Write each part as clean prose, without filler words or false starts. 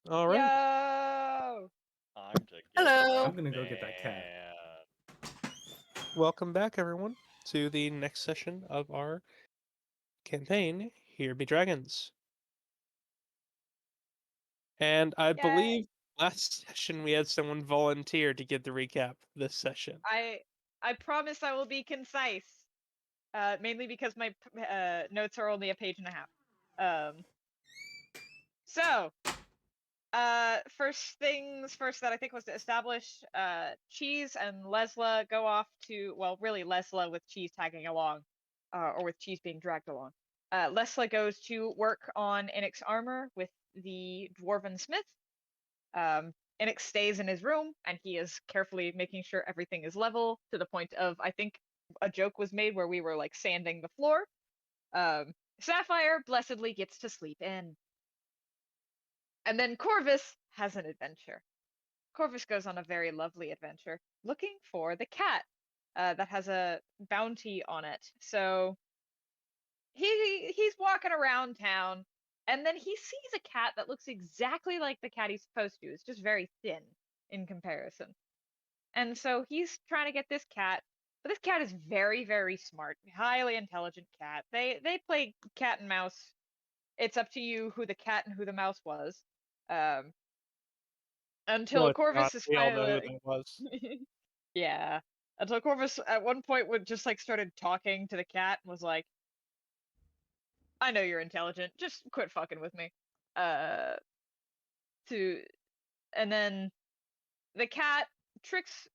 All right. Yo! Time to get Hello. I'm gonna go get that cat. Welcome back, everyone, to the next session of our campaign, Here Be Dragons. And I believe last session we had someone volunteer to give the recap this session. I promise I will be concise. Mainly because my notes are only a page and a half. So, first things first that I think was to establish Cheese and Lessla go off to, well, really Lessla with Cheese tagging along, or with Cheese being dragged along. Lessla goes to work on Inik's armor with the Dwarven Smith. Inik stays in his room, and he is carefully making sure everything is level, to the point of, I think, a joke was made where we were, like, sanding the floor. Sapphire blessedly gets to sleep in. And then Corvus has an adventure. Corvus goes on a very lovely adventure, looking for the cat that has a bounty on it. So he's walking around town, and then he sees a cat that looks exactly like the cat he's supposed to. It's just very thin in comparison. And so he's trying to get this cat, but this cat is very, very smart, highly intelligent cat. They play cat and mouse. It's up to you who the cat and who the mouse was. Until No, Corvus is we all know who finally that was. yeah. Until Corvus at one point would just like started talking to the cat and was like, I know you're intelligent, just quit fucking with me. To and then the cat tricks,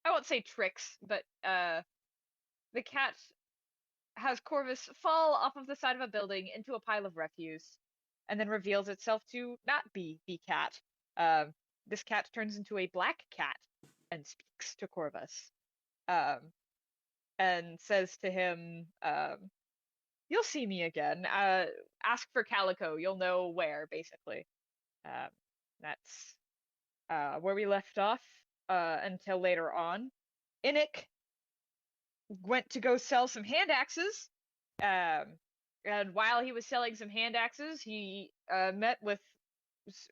I won't say tricks, but the cat has Corvus fall off of the side of a building into a pile of refuse, and then reveals itself to not be the cat. This cat turns into a black cat and speaks to Corvus, and says to him, "You'll see me again. Ask for Calico. You'll know where." Basically, that's where we left off until later on. Inik went to go sell some hand axes. And while he was selling some hand axes, he met with,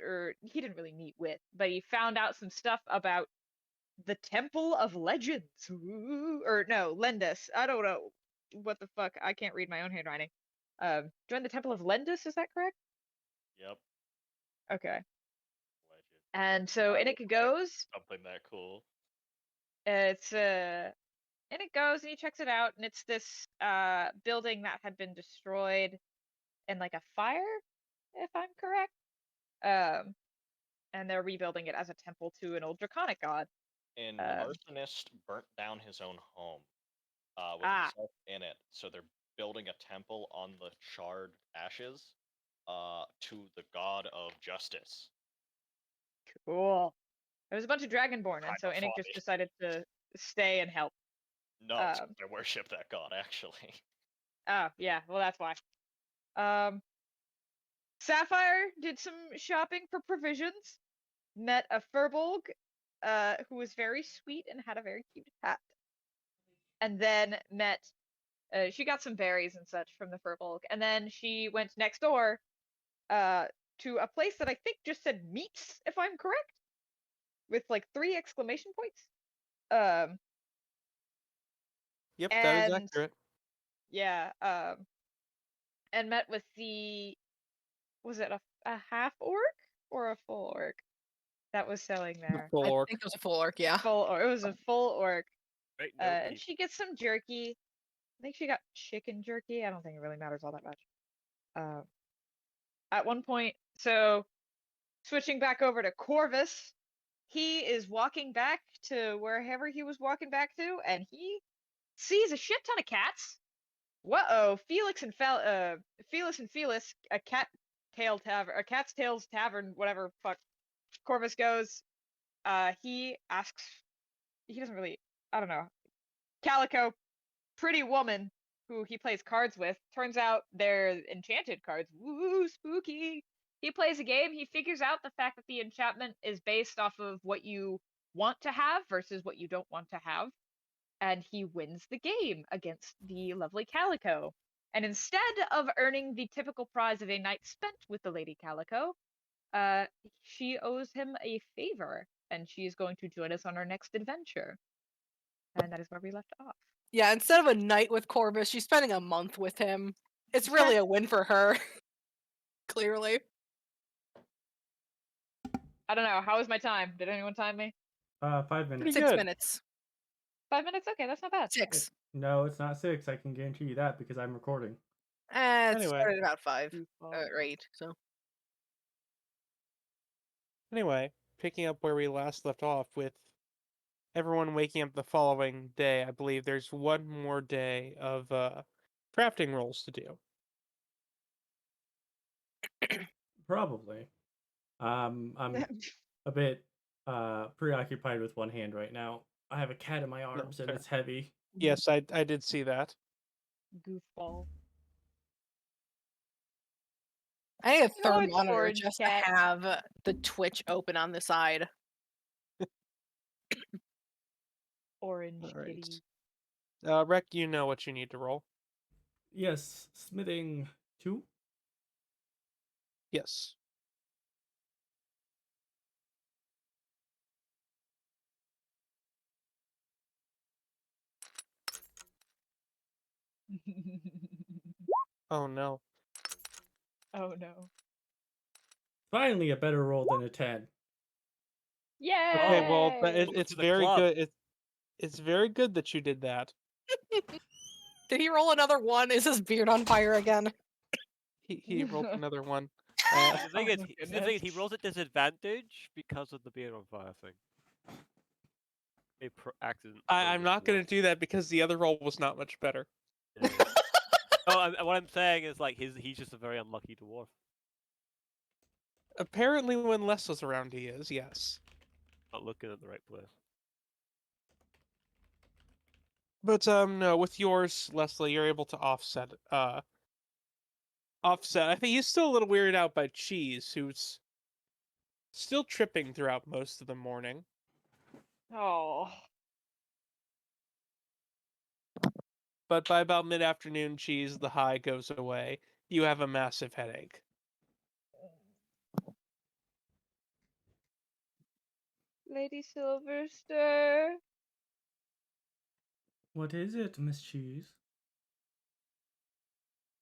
or he didn't really meet with, but he found out some stuff about the Temple of Legends. Ooh, or no, Lendus. I don't know what the fuck. I can't read my own handwriting. Join the Temple of Lendus. Is that correct? Yep. Okay. Legend. And so Inik goes. Something that cool. It's and it goes and he checks it out, and it's this building that had been destroyed in like a fire, if I'm correct. And they're rebuilding it as a temple to an old draconic god. And the arsonist burnt down his own home with himself in it, so they're building a temple on the charred ashes to the god of justice. Cool. There was a bunch of Dragonborn, and so Inik just decided to stay and help. No, I worship that god, actually. Oh, yeah, well, that's why. Sapphire did some shopping for provisions, met a Furbolg, who was very sweet and had a very cute hat. And then met, she got some berries and such from the Furbolg, and then she went next door to a place that I think just said meats, if I'm correct, with like 3 exclamation points. Yep, that is accurate. Yeah, and met with the, was it a half orc or a full orc that was selling there? Full orc. I think it was a full orc, yeah. Full orc. It was a full orc. Right, And she gets some jerky. I think she got chicken jerky. I don't think it really matters all that much. At one point, so switching back over to Corvus, he is walking back to wherever he was walking back to, and he sees a shit ton of cats. Whoa, Felix and Felis, a cat's tails tavern, whatever fuck Corvus goes. He asks, he doesn't really, I don't know, Calico, pretty woman who he plays cards with. Turns out they're enchanted cards. Woo, spooky. He plays a game. He figures out the fact that the enchantment is based off of what you want to have versus what you don't want to have. And he wins the game against the lovely Calico. And instead of earning the typical prize of a night spent with the Lady Calico, she owes him a favor, and she is going to join us on our next adventure. And that is where we left off. Yeah, instead of a night with Corvus, she's spending a month with him. It's really a win for her. Clearly. I don't know. How was my time? Did anyone time me? 5 Pretty minutes. 6 good. minutes. 5 minutes? Okay, that's not bad. 6. No, it's not 6. I can guarantee you that because I'm recording. It Anyway. started about 5 Goofball. or 8. So Anyway, picking up where we last left off with everyone waking up the following day, I believe there's one more day of crafting rolls to do. Probably. I'm a bit preoccupied with one hand right now. I have a cat in my arms and fair. it's heavy. Yes, I did see that. Goofball. I need a No, third it's monitor orange just cat. to have the Twitch open on the side. Orange Alright. kitty. Rec, you know what you need to roll. Yes, smithing 2. Yes. Oh no. Oh no. Finally, a better roll than a 10. Yay! Okay, well, Welcome it's to the very club. good. It's very good that you did that. Did he roll another 1? Is his beard on fire again? He rolled another one. The thing Oh is, my the thing is, he goodness. rolls at disadvantage because of the beard on fire thing. A accident. I'm not going to do that because the other roll was not much better. Oh, what I'm saying is, like, he's just a very unlucky dwarf. Apparently, when Lesla's around, he is. Yes. Not looking at the right place. But no, with yours, Leslie, you're able to offset. Offset. I think he's still a little weirded out by Cheese, who's still tripping throughout most of the morning. Oh. But by about mid-afternoon, Cheese, the high goes away. You have a massive headache. Lady Silverster. What is it, Miss Cheese?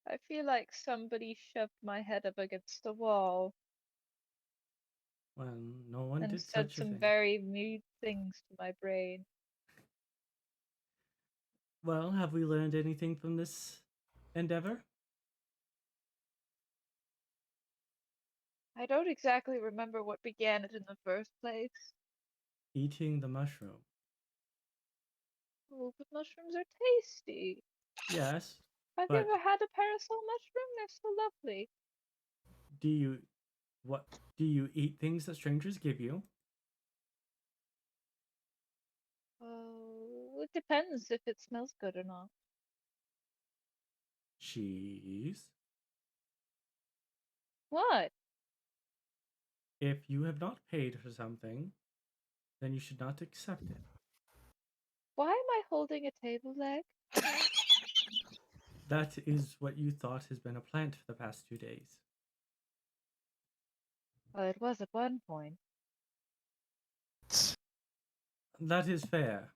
I feel like somebody shoved my head up against the wall Well, no one and did said such a some thing. very mean things to my brain. Well, have we learned anything from this endeavor? I don't exactly remember what began it in the first place. Eating the mushroom. Oh, but mushrooms are tasty. Yes, Have but you ever had a parasol mushroom? They're so lovely. do you eat things that strangers give you? Oh, it depends if it smells good or not. Cheese. What? If you have not paid for something, then you should not accept it. Why am I holding a table leg? That is what you thought has been a plant for the past 2 days. Well, it was at one point. That is fair.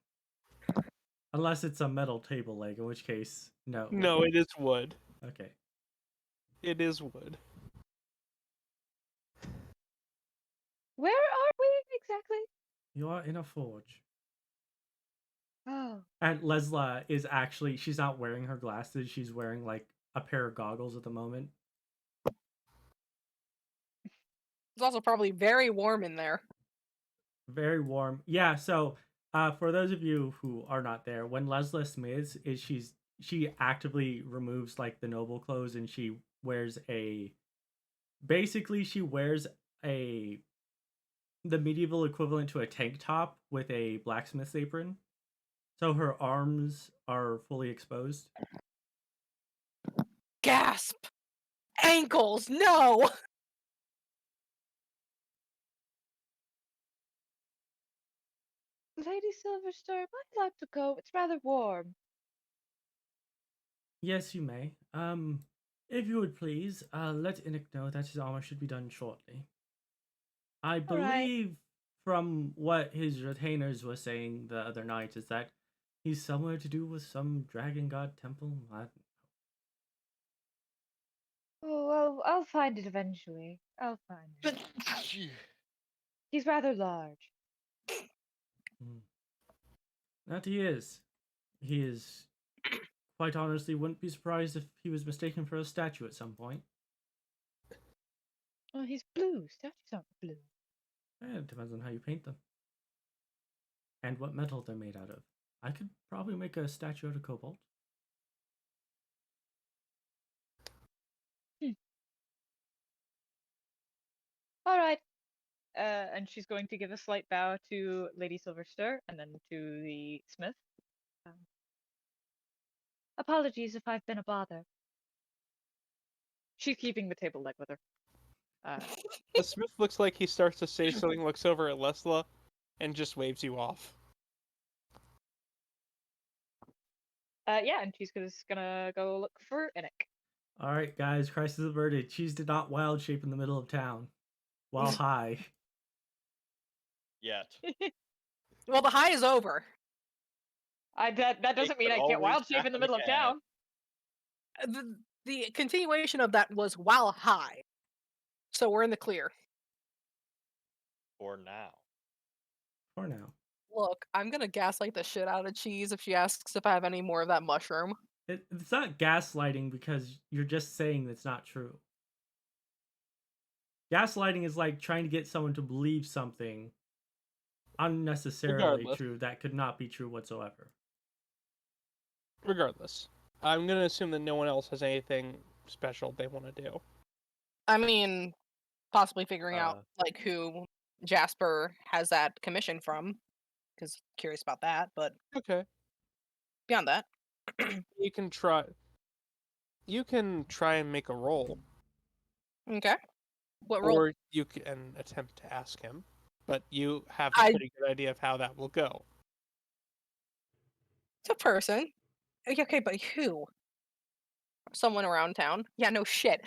Unless it's a metal table leg, in which case, no. No, it is wood. Okay. It is wood. Where are we exactly? You are in a forge. Oh. And Lessla is actually, she's not wearing her glasses, she's wearing like a pair of goggles at the moment. It's also probably very warm in there. Very warm. Yeah, so for those of you who are not there, when Lessla smiths, she actively removes like the noble clothes and she wears the medieval equivalent to a tank top with a blacksmith's apron. So her arms are fully exposed. Gasp! Ankles! No! Lady Silverster, am I allowed to go? It's rather warm. Yes, you may. If you would please, let Inik know that his armor should be done shortly. I All right. believe from what his retainers were saying the other night is that he's somewhere to do with some dragon god temple. Oh, I'll find it eventually. I'll find it. He's rather large. That he is. He is. Quite honestly, wouldn't be surprised if he was mistaken for a statue at some point. Oh, he's blue. Statues aren't blue. It depends on how you paint them. And what metal they're made out of. I could probably make a statue out of cobalt. All right. And she's going to give a slight bow to Lady Silverster and then to the smith. Apologies if I've been a bother. She's keeping the table leg with her. The smith looks like he starts to say something, looks over at Lessla, and just waves you off. Yeah, and she's just gonna go look for Inik. Alright, guys, crisis averted. Cheese did not wild shape in the middle of town. While high. Yet. Well, the high is over. That doesn't mean could I can't always wild shape in the happen middle of again. town. The continuation of that was while high. So we're in the clear. For now. For now. Look, I'm gonna gaslight the shit out of Cheese if she asks if I have any more of that mushroom. It's not gaslighting because you're just saying it's not true. Gaslighting is like trying to get someone to believe something unnecessarily Regardless. true that could not be true whatsoever. Regardless, I'm gonna assume that no one else has anything special they want to do. I mean, possibly figuring out like who Jasper has that commission from, because curious about that. But Okay. beyond that, You can try. You can try and make a roll, okay. What role? or you can attempt to ask him, but you have a I- pretty good idea of how that will go. It's a person. Okay, but who? Someone around town? Yeah, no shit.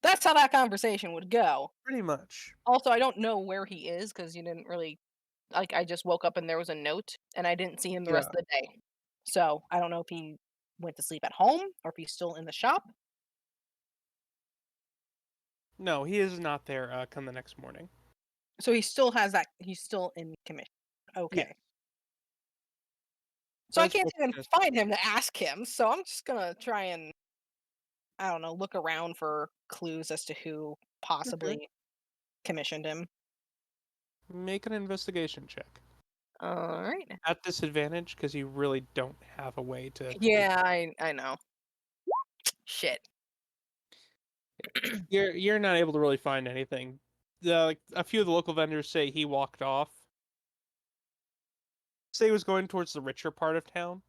That's how that conversation would go. Pretty much. Also, I don't know where he is because you didn't really like. I just woke up and there was a note, and I didn't see him the rest of the day. So I don't know if he went to sleep at home or if he's still in the shop. No, he is not there. Come the next morning. So he still has that. He's still in commission. Okay. Yes. So I That's can't what's even gonna- find him to ask him. So I'm just gonna try and I don't know, look around for clues as to who possibly commissioned him. Make an investigation check. All right. At disadvantage, because you really don't have a way to. Yeah, I know. Shit. You're not able to really find anything. Like a few of the local vendors say he walked off. Say he was going towards the richer part of town.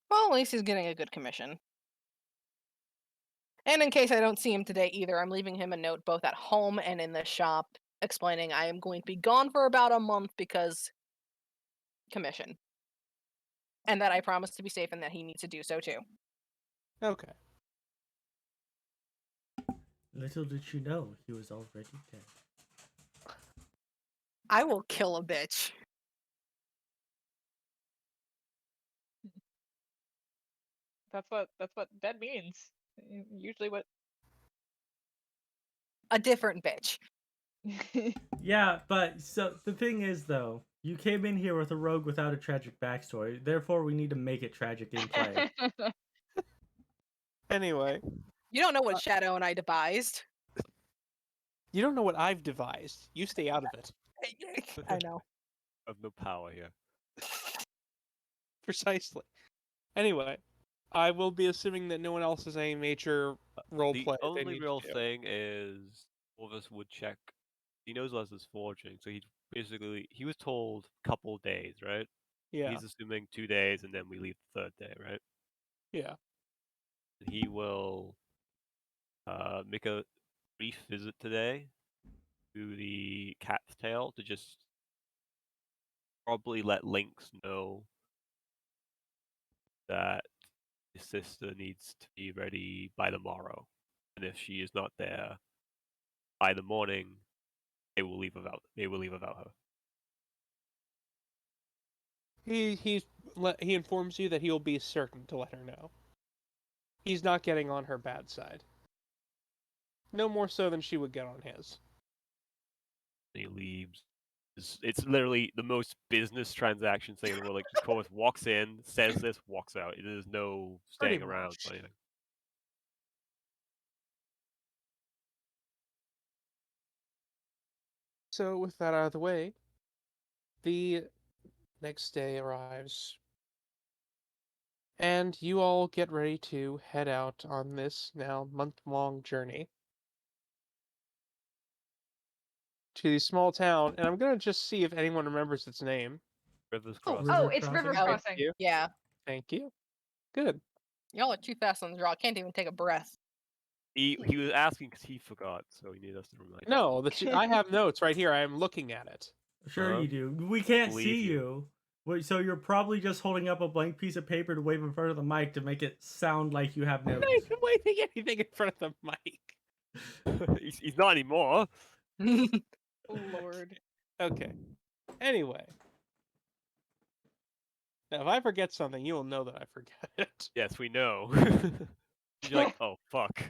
Well, at least he's getting a good commission. And in case I don't see him today either, I'm leaving him a note both at home and in the shop explaining I am going to be gone for about a month because commission. And that I promise to be safe and that he needs to do so too. Okay. Little did you know he was already dead. I will kill a bitch. That's what dead means. Usually what. A different bitch. Yeah, but so the thing is though, you came in here with a rogue without a tragic backstory, therefore we need to make it tragic in play. Anyway, You don't know what Shadow and I devised. you don't know what I've devised. You stay out of it. I know. I have no power here. Precisely. Anyway, I will be assuming that no one else has any major role The play. they only need to real do. thing is Corvus would check. He knows Leslie's forging, so he was told couple days, right? Yeah. He's assuming 2 days, and then we leave the third day, right? Yeah. He will make a brief visit today to the Cat's Tail to just probably let Lynx know that his sister needs to be ready by tomorrow. And if she is not there, by the morning, they will leave without her. He informs you that he will be certain to let her know. He's not getting on her bad side. No more so than she would get on his. He leaves. It's literally the most business transaction thing in the world. Like, Corvus walks in, says this, walks out. There's no staying Pretty around much. or anything. So with that out of the way, the next day arrives. And you all get ready to head out on this now month-long journey to the small town, and I'm gonna just see if anyone remembers its name. Rivers Oh, Crossing. Oh, River it's River Crossing? Thank Crossing. you. Yeah. Thank you. Good. Y'all are too fast on the draw. I can't even take a breath. He was asking because he forgot, so he needed us to remind him. No, I have notes right here. I am looking at it. Sure Uh-huh. you do. We can't Believe see you. you. Wait, so you're probably just holding up a blank piece of paper to wave in front of the mic to make it sound like you have I'm notes. not even waving anything in front of the mic. He's not anymore. Lord. Okay. Anyway. Now, if I forget something, you will know that I forget it. Yes, we know. You're like, oh fuck.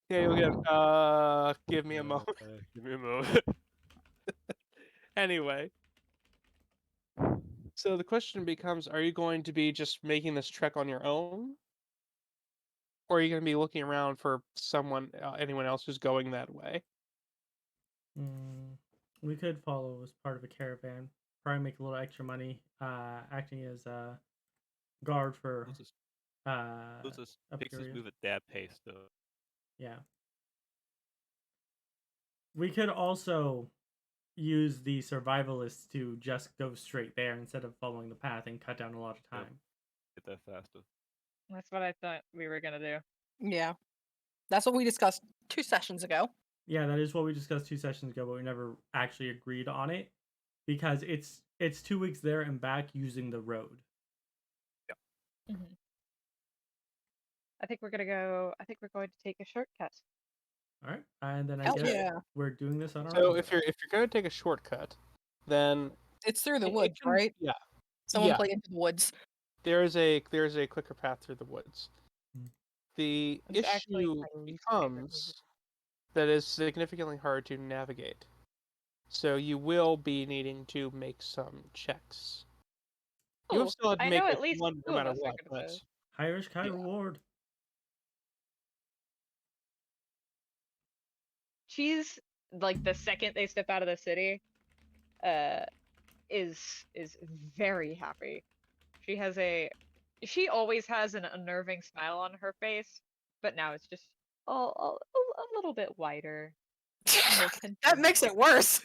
Yeah, you'll get. Give me a moment. Give me a moment. Anyway. So the question becomes: are you going to be just making this trek on your own, or are you going to be looking around for anyone else who's going that way? We could follow as part of a caravan. Probably make a little extra money, acting as a guard for Let's just up Pixels area. move at their pace, though. Yeah. We could also use the survivalists to just go straight there instead of following the path and cut down a lot of time. Get there faster. That's what I thought we were gonna do. Yeah. That's what we discussed 2 sessions ago. Yeah, that is what we discussed 2 sessions ago, but we never actually agreed on it because it's 2 weeks there and back using the road. Mm-hmm. I think we're going to take a shortcut. All right, and then I Hell guess yeah. we're doing this on our So own. if you're going to take a shortcut, then It's through the it woods, can- right? Yeah, Someone yeah. play Into the Woods. There's a quicker path through the woods. Mm. The It's actually issue my least favorite becomes that it's significantly hard to navigate. So you will be needing to make some checks. You Oh, will still have to I make know like, at least one no 2 of matter us are what, gonna but say. High risk, high Yeah. reward. She's like the second they step out of the city, is very happy. She always has an unnerving smile on her face, but now it's just a little bit wider. More That makes content. it worse.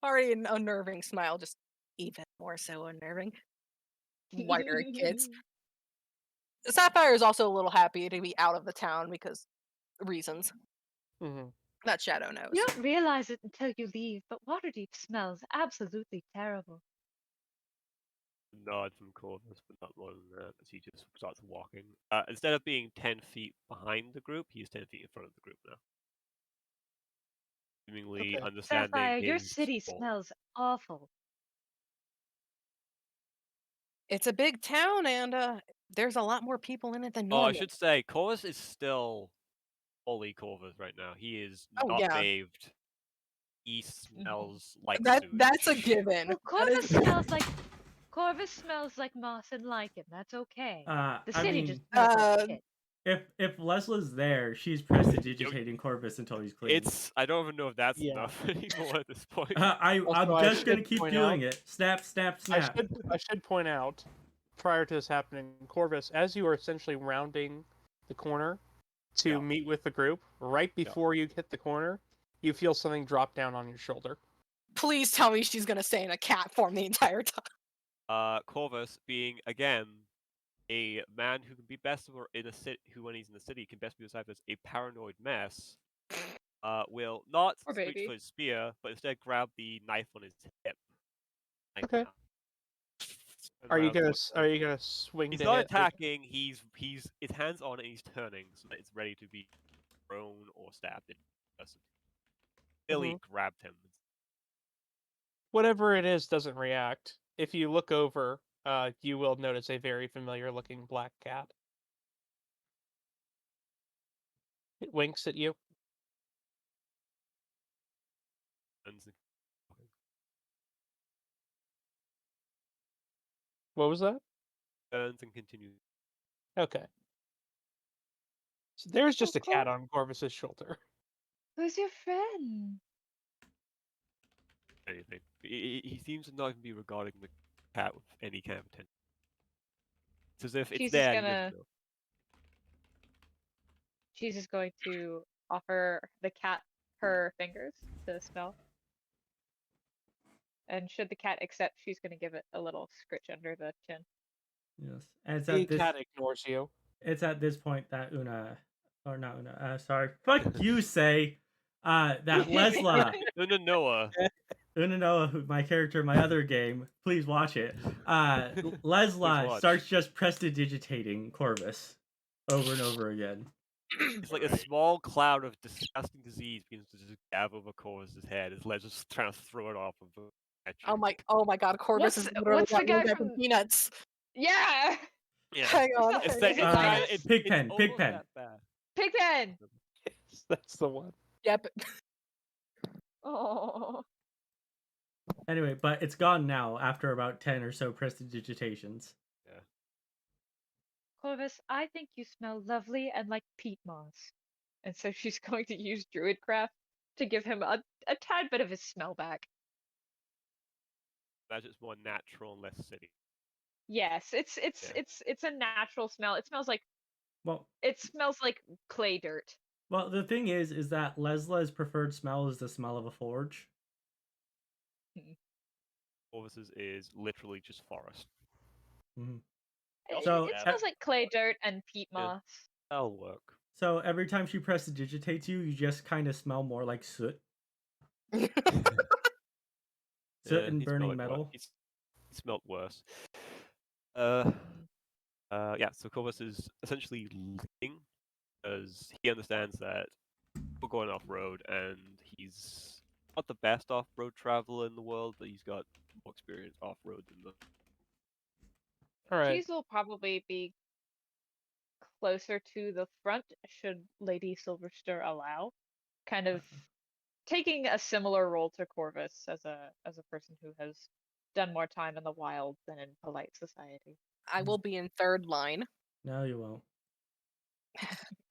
Already an unnerving smile, just even more so unnerving. Wider kids. Sapphire is also a little happy to be out of the town because reasons. Mhm. That Shadow knows. You don't realize it until you leave, but Waterdeep smells absolutely terrible. Nod from Corvus, but not more than that, as he just starts walking. Instead of being 10 feet behind the group, he's 10 feet in front of the group now. Seemingly Okay. understanding Sapphire, your his city fault. smells awful. It's a big town and there's a lot more people in it than Oh, normal. I should say, Corvus is still fully Corvus right now. He is Oh, not yeah. bathed. He smells like That's a sewage. given. Well, Corvus smells like moss and lichen. That's okay. The I city mean, just smells like shit. if Lesla's there, she's prestidigitating Corvus until he's clean. I don't even know if that's Yeah. enough anymore at this point. I'm Also, I just gonna should keep point doing out- it. Snap, snap, snap. I should point out, prior to this happening, Corvus, as you are essentially rounding the corner to Yeah. meet with the group, right before you hit the corner, you feel something drop down on your shoulder. Please tell me she's gonna stay in a cat form the entire time. Corvus being again a man who can be best in a city, who when he's in the city can best be described as a paranoid mess. Will not Poor reach baby. for his spear, but instead grab the knife on his hip. Okay. And Are you round gonna one are turn. you gonna swing He's to not hit? attacking. He's his hands on and he's turning so that it's ready to be thrown or stabbed. Billy grabbed him. Whatever it is doesn't react. If you look over, you will notice a very familiar-looking black cat. It winks at you. What was that? Turns and continues. Okay. So there's just a cool. cat on Corvus's shoulder. Who's your friend? Anything. He seems to not even be regarding the cat with any kind of attention. It's as if it's She's just there. And he gonna- doesn't know. She's just going to offer the cat her fingers to smell. And should the cat accept, she's going to give it a little scritch under the chin. Yes. And it's The at this cat ignores you. it's at this point that fuck you say that Lessla Noah. Unanoa, my character in my other game, please watch it. Lessla watch. starts just prestidigitating Corvus over and over again. It's like a small cloud of disgusting disease begins to just gather over Corvus's head as Les just trying to throw it off of the Oh my god, Corvus is literally what's the got guy one guy from- from Peanuts. Yeah! Yeah. Hang on. It's It's not- that, is it Pigpen, almost Pigpen. that bad. Pigpen! Yes, that's the one. Yep. Oh. Anyway, but it's gone now after about 10 or so prestidigitations. Corvus, I think you smell lovely and like peat moss. And so she's going to use Druidcraft to give him a tad bit of his smell back. Imagine it's more natural and less city. Yes, it's a natural smell. It smells like Well, clay dirt. well, the thing is that Lesla's preferred smell is the smell of a forge. Corvus's is literally just forest. So- It smells like clay dirt and peat Yeah. moss. That'll work. So every time she prestidigitates you, you just kind of smell more like soot. Soot Yeah, and he smelled burning like metal. He smelled worse. Yeah, so Corvus is essentially leading because he understands that we're going off road and he's not the best off road traveler in the world, but he's got more experience off road than the. Alright. Cheese will probably be closer to the front should Lady Silverster allow. Kind of taking a similar role to Corvus as a person who has done more time in the wild than in polite society. I will be in third line. No, you won't.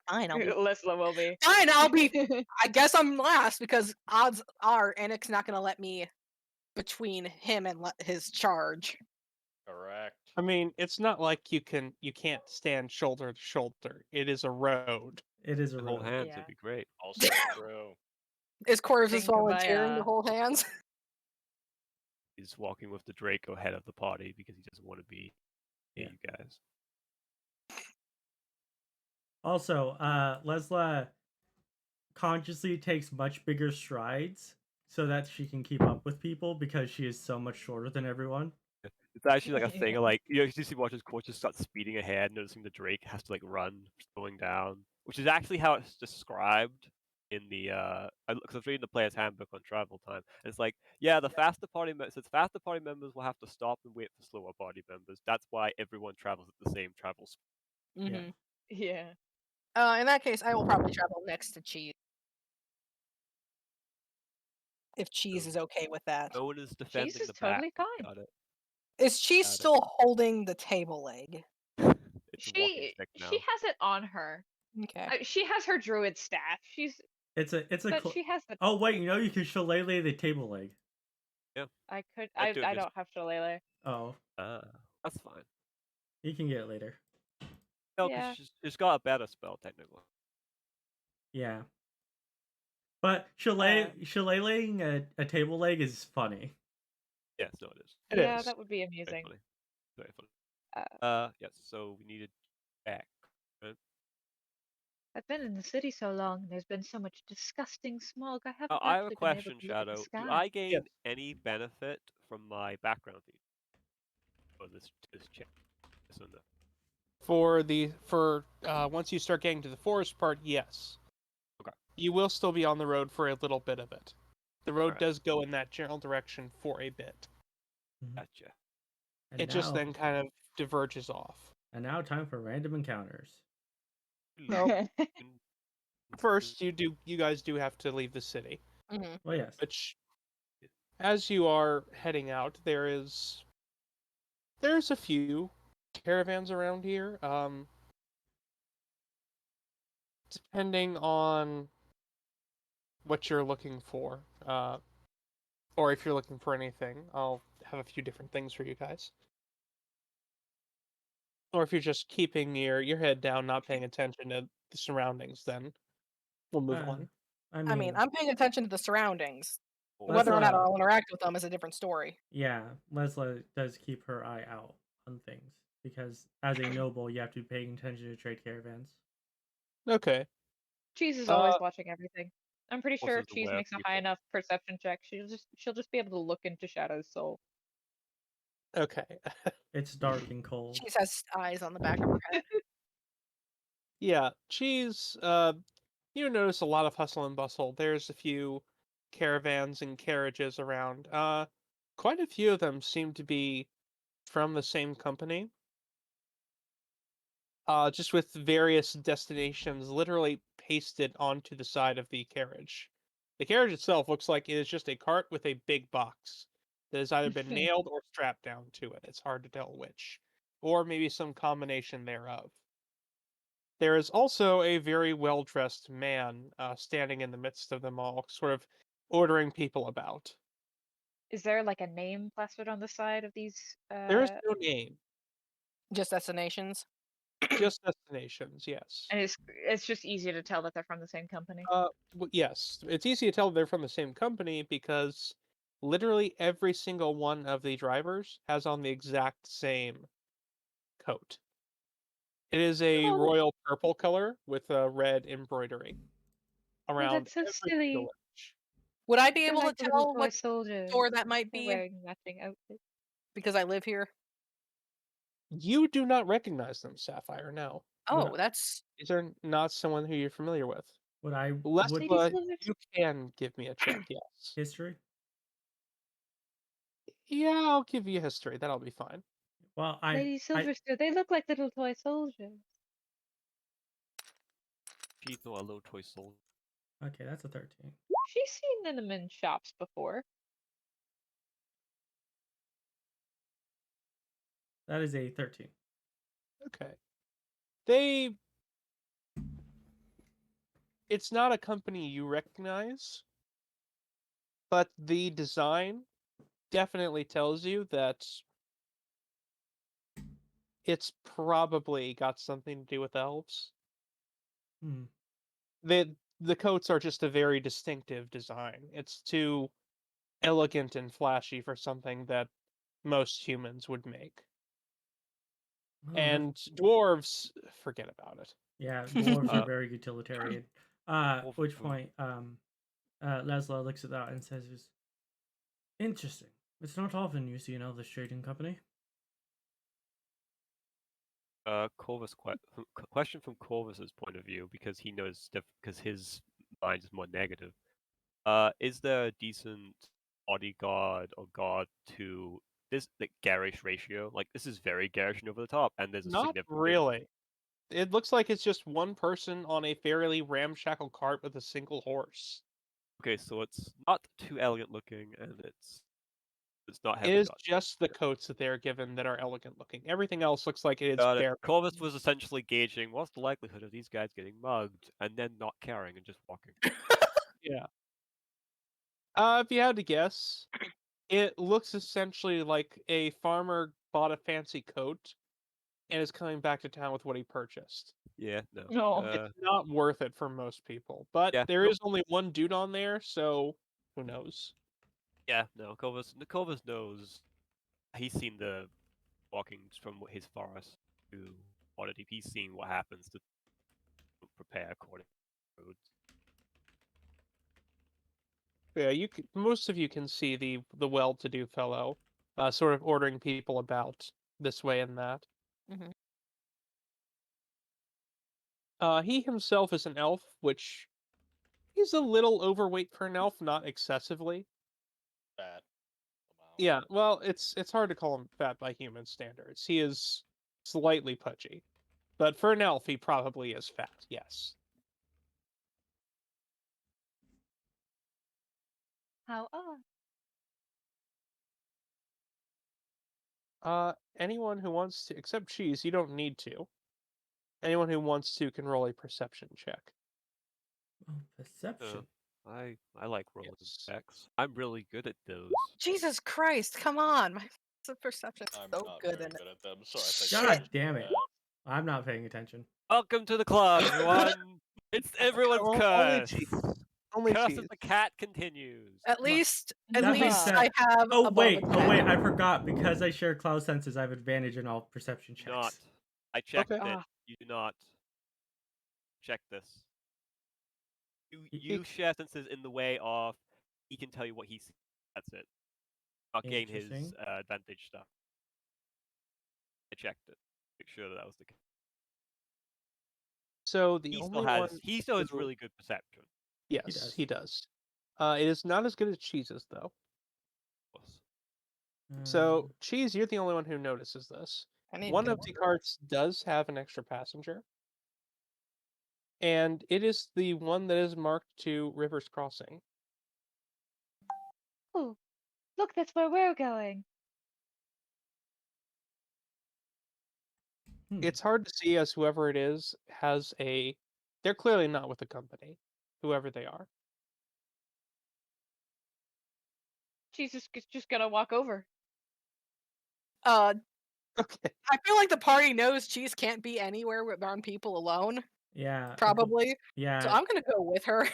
Fine, I'll be. Lessla will be. Fine, I'll be. I guess I'm last because odds are Inik's not gonna let me between him and his charge. Correct. I mean, it's not like you can't stand shoulder to shoulder. It is a road. It is a Whole road. hands Yeah. would be great. Also true. Is Corvus Think volunteering to kumbaya. hold hands? He's walking with the Draco head of the party because he doesn't want to be Yeah. you guys. Also, Lessla consciously takes much bigger strides so that she can keep up with people because she is so much shorter than everyone. It's actually like a thing of like you see watches Court just start speeding ahead, noticing the Drake has to like run, slowing down, which is actually how it's described in the because I was reading the player's handbook on travel time, and it's like the faster party says faster party members will have to stop and wait for slower party members. That's why everyone travels at the same travel speed. Mm-hmm. Yeah. In that case, I will probably travel next to Cheese. If Cheese is okay with that. No one is defending Cheese is the back. totally fine. Got it. Is Cheese Got it. still holding the table leg? It's a walking stick now. She has it on her. Okay. She has her druid staff. It's a But she has the. Oh wait, you can shillelagh the table leg. I could. I I do it just- don't have Shillelagh. Oh, That's fine. you can get it later. No, Yeah. because she's got a better spell technically. Yeah. But shillelaghing a table leg is funny. Yes, no, it is. It Yeah, is. that would be Very amusing. funny. Very funny. Uh, Yes. So we needed back. I've been in the city so long, and there's been so much disgusting smog. I haven't I have a actually been able question, to look at the Shadow. Do sky. I gain Yes. any benefit from my background feed? for this check. This one, For once you start getting to the forest part, yes. Okay. You will still be on the road for a little bit of it. The road Alright. does go in that general direction for a bit. Gotcha. And It just now, then kind of diverges off. and now time for random encounters. No. First, you guys do have to leave the city, Hmm. Well, yes. which, as you are heading out, there's a few caravans around here. Depending on what you're looking for, or if you're looking for anything, I'll have a few different things for you guys. Or if you're just keeping your head down, not paying attention to the surroundings, then we'll move on. I I mean, I'm paying attention to the surroundings. Whether or not I'll interact with them is a different story. Yeah, Lessla does keep her eye out on things because as a noble, you have to be paying attention to trade caravans. Okay. Cheese is always watching everything. I'm pretty sure Also if the Cheese aware makes a high people. enough perception check, she'll just be able to look into Shadow's soul. Okay. It's dark and cold. She has eyes on the back of her head. Yeah, Cheese, you notice a lot of hustle and bustle. There's a few caravans and carriages around. Quite a few of them seem to be from the same company. Just with various destinations literally pasted onto the side of the carriage. The carriage itself looks like it is just a cart with a big box that has either been nailed or strapped down to it. It's hard to tell which. Or maybe some combination thereof. There is also a very well-dressed man standing in the midst of them all, sort of ordering people about. Is there like a name plastered on the side of these? There is no name, Just destinations. just destinations, yes. And it's just easy to tell that they're from the same company. Yes, it's easy to tell they're from the same company because literally every single one of the drivers has on the exact same coat. It is a Oh, royal purple color with a red embroidery around that's so every single silly. edge. Would I be They're able to like little tell toy what soldiers. store that might They're be wearing matching outfits. because I live here? You do not recognize them, Sapphire, no. Oh, that's These are not someone who you're familiar with. Would I Lady Lessla, Silverster. you can give me a check, yes. history? Yeah, I'll give you history. That'll be fine. Well, Lady Silverster. They look like little toy soldiers. She's not a little toy soul. okay, that's a 13. She's seen them in shops before. That is a 13. Okay. It's not a company you recognize, but the design definitely tells you that it's probably got something to do with elves. Hmm. The coats are just a very distinctive design. It's too elegant and flashy for something that most humans would make. Oh, And dwarves, forget about it. yeah, dwarves are Uh, very utilitarian. Dwarf Which food. point, Lesla looks at that and says, "Interesting. It's not often you see an elvish trading company." Corvus question from Corvus's point of view because he knows because his mind is more negative. Is there a decent bodyguard or guard to this like garish ratio? Like this is very garish and over the top, and there's a Not significant. really. It looks like it's just one person on a fairly ramshackle cart with a single horse. Okay, so it's not too elegant looking, and it's not It heavily is guarded. just the coats that they're given that are elegant looking. Everything else looks like it is Got it. bare. Corvus was essentially gauging what's the likelihood of these guys getting mugged and then not caring and just walking. Yeah. If you had to guess, it looks essentially like a farmer bought a fancy coat and is coming back to town with what he purchased. Yeah, no. No. It's not worth it for most people, but Yeah, there nope. is only one dude on there, so who knows? Yeah, no. Corvus knows. He's seen the walkings from his forest to Waterdeep. He's seen what happens to prepare according to roads. Yeah, most of you can see the well-to-do fellow, sort of ordering people about. this way and that. Mhm. He himself is an elf, which he's a little overweight for an elf, not excessively. Fat. Yeah, well, it's hard to call him fat by human standards. He is slightly pudgy. But for an elf, he probably is fat, yes. How odd. Anyone who wants to, except Cheese, you don't need to. Anyone who wants to can roll a perception check. Oh, perception. I like rolling Yes. checks. I'm really good at those. Jesus Christ, come on. My perception's I'm so not good very in it. good at them, so I think Shit. God damn it. I'm not paying attention. Welcome to the club, everyone. It's everyone's Only curse. Cheese. Only Curse Cheese. of the cat continues. At least That being said- I have Oh above wait, a oh wait, 10. I forgot because I share cloud senses. I have advantage in all perception checks. Not. I checked Okay. it. Ah. You do not. Check this. Y- You share senses in the way of he can tell you what he sees. That's it. Not gain his Interesting. advantage stuff. I checked it. Make sure that was the case. So the He only still has. one. He still has who- really good perception. Yes, he does. does. It is not as good as Cheese's though. Of course. So Cheese, you're the only one who notices this. I need One to- of the carts does have an extra passenger, and it is the one that is marked to River's Crossing. Oh, look, that's where we're going. It's hard to see as whoever it is has a. They're clearly not with the company, whoever they are. She's just gonna walk over. Okay. I feel like the party knows Cheese can't be anywhere around people alone, Yeah. probably. Yeah. So I'm gonna go with her.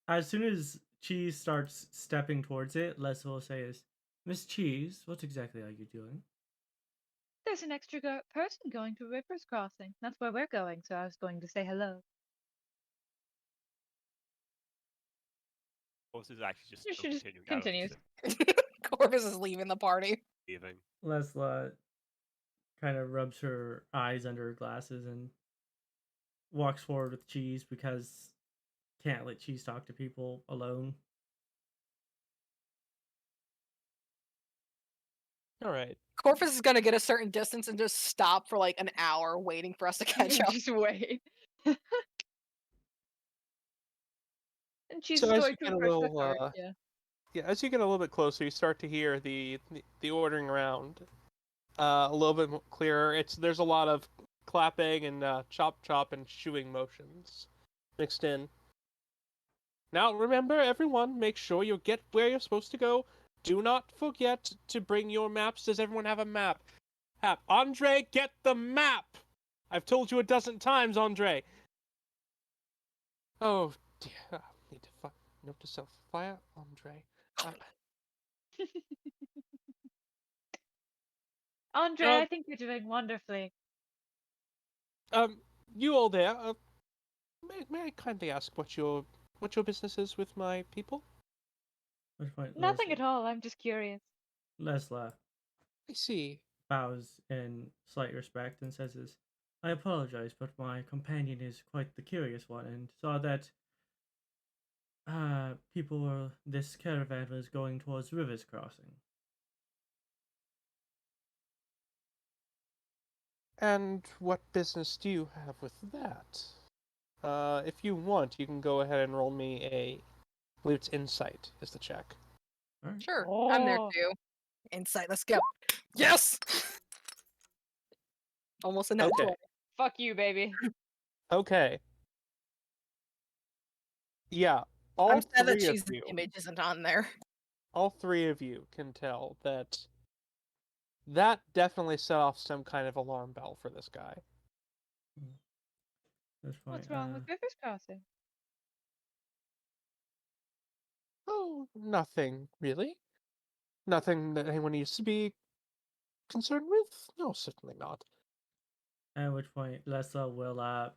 As soon as Cheese starts stepping towards it, Lessla will say is, Miss Cheese, what exactly are you doing? There's an extra person going to River's Crossing. That's where we're going, so I was going to say hello. Of course, is actually just She still just continuing. out of the continues. Corvus is leaving the party. leaving. Lessla kind of rubs her eyes under her glasses and walks forward with Cheese because can't let Cheese talk to people alone. All right. Corvus is gonna get a certain distance and just stop for like an hour waiting for us to catch up. Just wait. And she's So as going you to get a approach the little, cart. Yeah. Yeah, as you get a little bit closer, you start to hear the ordering around a little bit clearer. There's a lot of clapping and chop chop and chewing motions mixed in. Now remember, everyone, make sure you get where you're supposed to go. Do not forget to bring your maps. Does everyone have a map? Andre, get the map! I've told you a dozen times, Andre. Oh dear, I need to note to self: fire Andre. Andre, Um, I think you're doing wonderfully. You all there? May I kindly ask what your business is with my people? Which point Nothing at all. I'm just curious. Lessla I see. bows in slight respect and says is, I apologize, but my companion is quite the curious one and saw that this caravan was going towards River's Crossing. And what business do you have with that? If you want, you can go ahead and roll me I believe it's insight is the check. All right. Sure, I'm there Oh. too. Insight, let's go. Yes! Almost a nat Okay. 20. Fuck you, baby. Okay. Yeah, all I'm sad that three of Cheese's you, image isn't on there. all three of you can tell that definitely set off some kind of alarm bell for this guy. That's fine. What's wrong with River's Crossing? Oh, nothing really. Nothing that anyone needs to be concerned with? No, certainly not. At which point Lessla will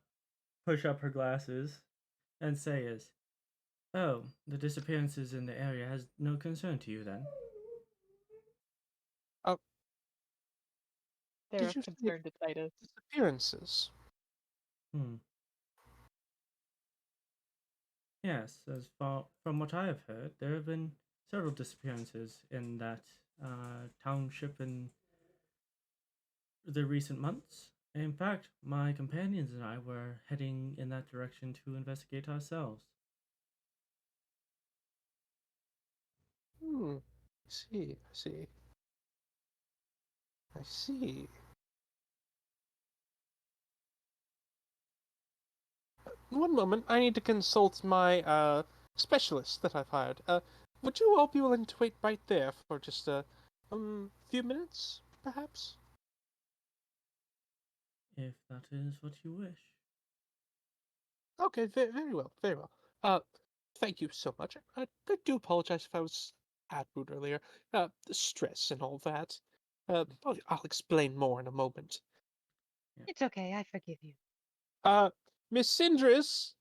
push up her glasses and say is, oh, the disappearances in the area has no concern to you then? They're Did of you say concern to Titus. disappearances? Hmm. Yes, from what I have heard, there have been several disappearances in that township in the recent months. In fact, my companions and I were heading in that direction to investigate ourselves. I see. I see. I see. One moment, I need to consult my specialist that I've hired. Would you all be willing to wait right there for just a few minutes, perhaps? If that is what you wish. Okay, very well, very well. Thank you so much. I do apologize if I was rude earlier. The stress and all that. I'll explain more in a moment. It's okay, I forgive you. Miss Sindris!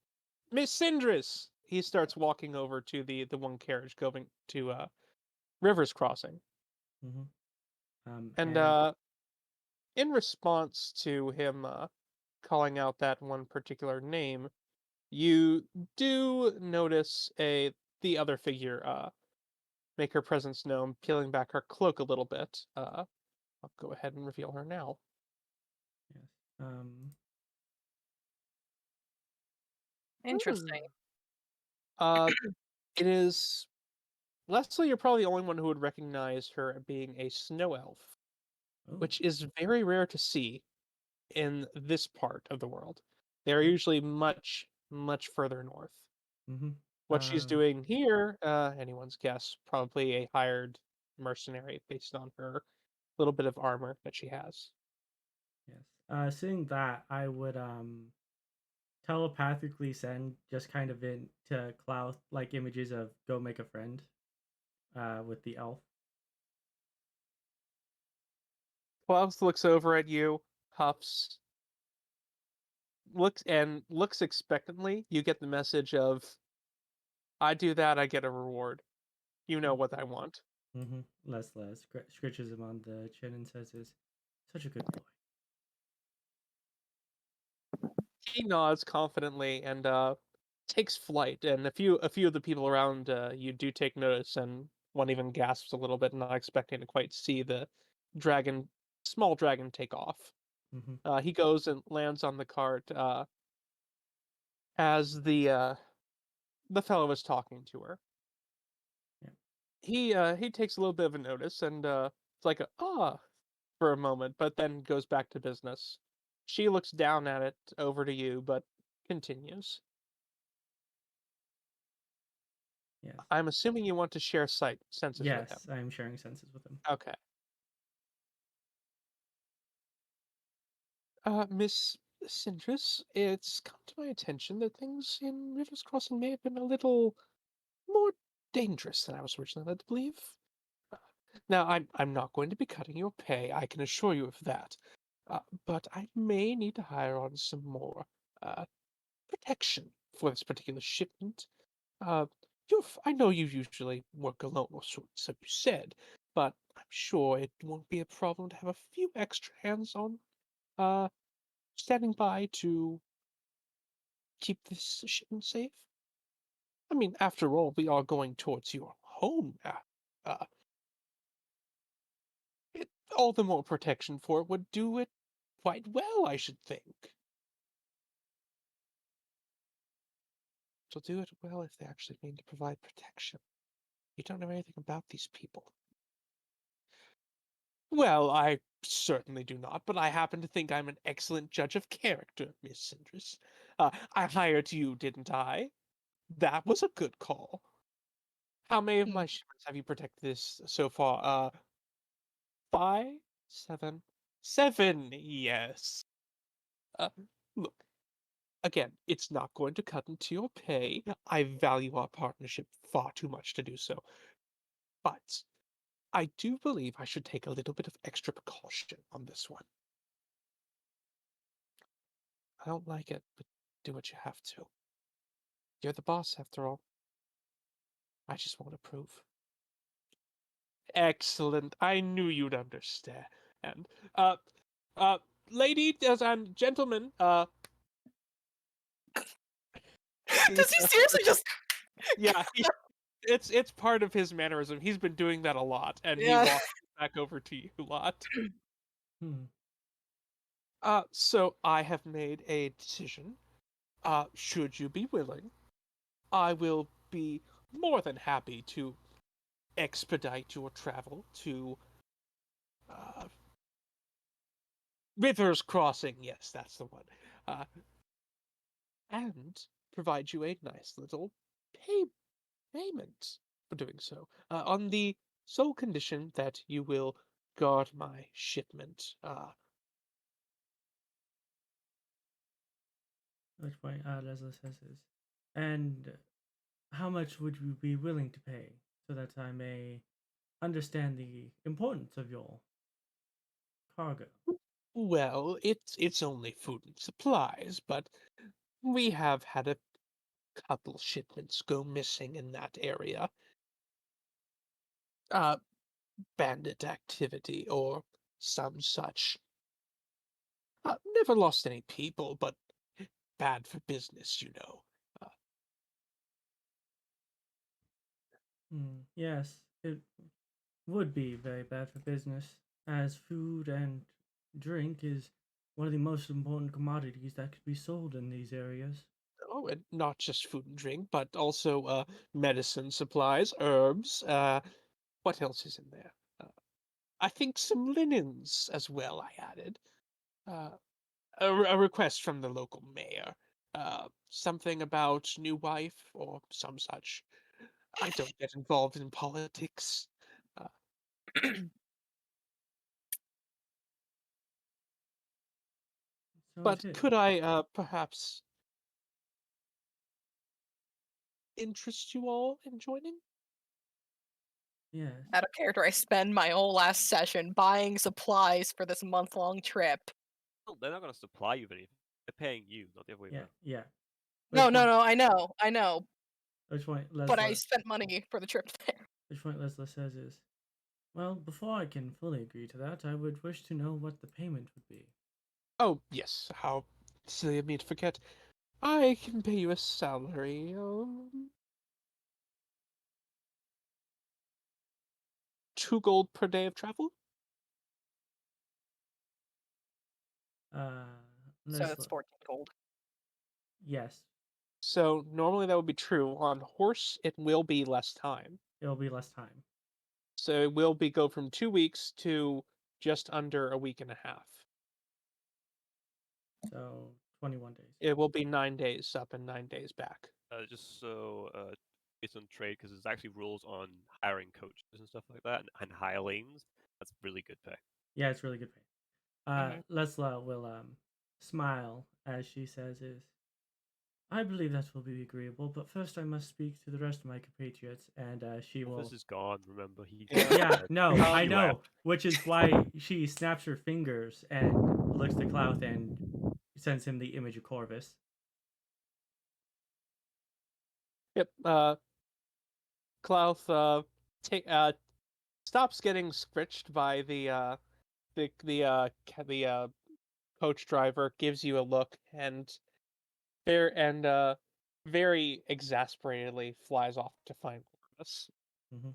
Miss Sindris! He starts walking over to the one carriage going to Rivers Crossing. Mm-hmm. And in response to him calling out that one particular name, you do notice the other figure make her presence known, peeling back her cloak a little bit. I'll go ahead and reveal her now. Yes. Interesting. It is Leslie. You're probably the only one who would recognize her being a snow elf, Oh. which is very rare to see in this part of the world. They're Okay. usually much, much further north. Mm-hmm. What she's doing here, anyone's guess, probably a hired mercenary based on her little bit of armor that she has. Yes. Seeing that, I would telepathically send just kind of into Klaus like images of go make a friend with the elf. Klaus looks over at you, huffs, looks expectantly. You get the message of, I do that, I get a reward. You know what I want. Mm-hmm. Lessla scratches him on the chin and says, "Is such a good boy." He nods confidently and takes flight. And a few of the people around you do take notice, and one even gasps a little bit, not expecting to quite see the dragon, small dragon, take off. Mm-hmm. He goes and lands on the cart as the fellow is talking to her. He takes a little bit of a notice and it's like for a moment, but then goes back to business. She looks down at it over to you, but continues. Yes. I'm assuming you want to share senses with him. Yes, I am sharing senses with him. Okay. Miss Sindris, it's come to my attention that things in Rivers Crossing may have been a little more dangerous than I was originally led to believe. Now, I'm not going to be cutting your pay, I can assure you of that. But I may need to hire on some more uh, protection for this particular shipment. Uh, I know you usually work alone, or so you said, but I'm sure it won't be a problem to have a few extra hands on, standing by to keep this shipment safe. I mean, after all, we are going towards your home. Uh, all the more protection for it would do it quite well, I should think. She'll do it well if they actually mean to provide protection. You don't know anything about these people. Well, I certainly do not, but I happen to think I'm an excellent judge of character, Miss Sindris. I hired you, didn't I? That was a good call. How many of my shipments have you protected this so far? 5, 7, 7. Yes. Uh, Look, again, it's not going to cut into your pay. I value our partnership far too much to do so. But I do believe I should take a little bit of extra precaution on this one. I don't like it, but do what you have to. You're the boss, after all. I just want to prove. Excellent. I knew you'd understand. And Ladies and gentlemen, Does he seriously just? yeah, it's part of his mannerism. He's been doing that a lot, and he Yeah. walks back over to you a lot. Hmm. So I have made a decision. Should you be willing, I will be more than happy to expedite your travel to uh, Rivers Crossing. Yes, that's the one. Uh, and provide you a nice little payment for doing so, on the sole condition that you will guard my shipment. Which way Lessla says is. And how much would you be willing to pay so that I may understand the importance of your cargo? Well, it's only food and supplies, but we have had a couple shipments go missing in that area. Uh, Bandit activity or some such. Never lost any people, but bad for business, you know. Yes, it would be very bad for business, as food and drink is one of the most important commodities that could be sold in these areas. Oh, and not just food and drink, but also medicine supplies, herbs. What else is in there? I think some linens as well. I added uh, a request from the local mayor. Something about new wife or some such. I don't get involved in politics. Uh, So it but is. could I perhaps interest you all in joining? Yes. Out of character, I spend my whole last session buying supplies for this month-long trip. Well, they're not going to supply you with anything. They're paying you, not the other way Yeah, around. yeah. No, Which no, one- no, I know, Which point but I Lessla, spent money for the trip there. which point Lessla says is, well, before I can fully agree to that, I would wish to know what the payment would be. Oh, yes. How silly of me to forget. I can pay you a salary. 2 gold per day of travel. Uh, So it's Lessla, 14 gold. yes, So normally that would be true. On horse, it will be less time. it'll be less time. So it will be go from 2 weeks to just under a week and a half. So 21 days. It will be 9 days up and 9 days back. Just so based on trade, because there's actually rules on hiring coaches and stuff like that, and hirelings. That's really good pay. Yeah, it's really good pay. Mhm. Lessla will smile as she says is, I believe that will be agreeable, but first I must speak to the rest of my compatriots, and she will. This is gone. Remember, he. Yeah, no, I He know, left. which is why she snaps her fingers and looks to Clouth and sends him the image of Corvus. Yep. Klauth take stops getting scritched by the coach driver, gives you a look, and very exasperatedly flies off to find Corvus. Mm-hmm.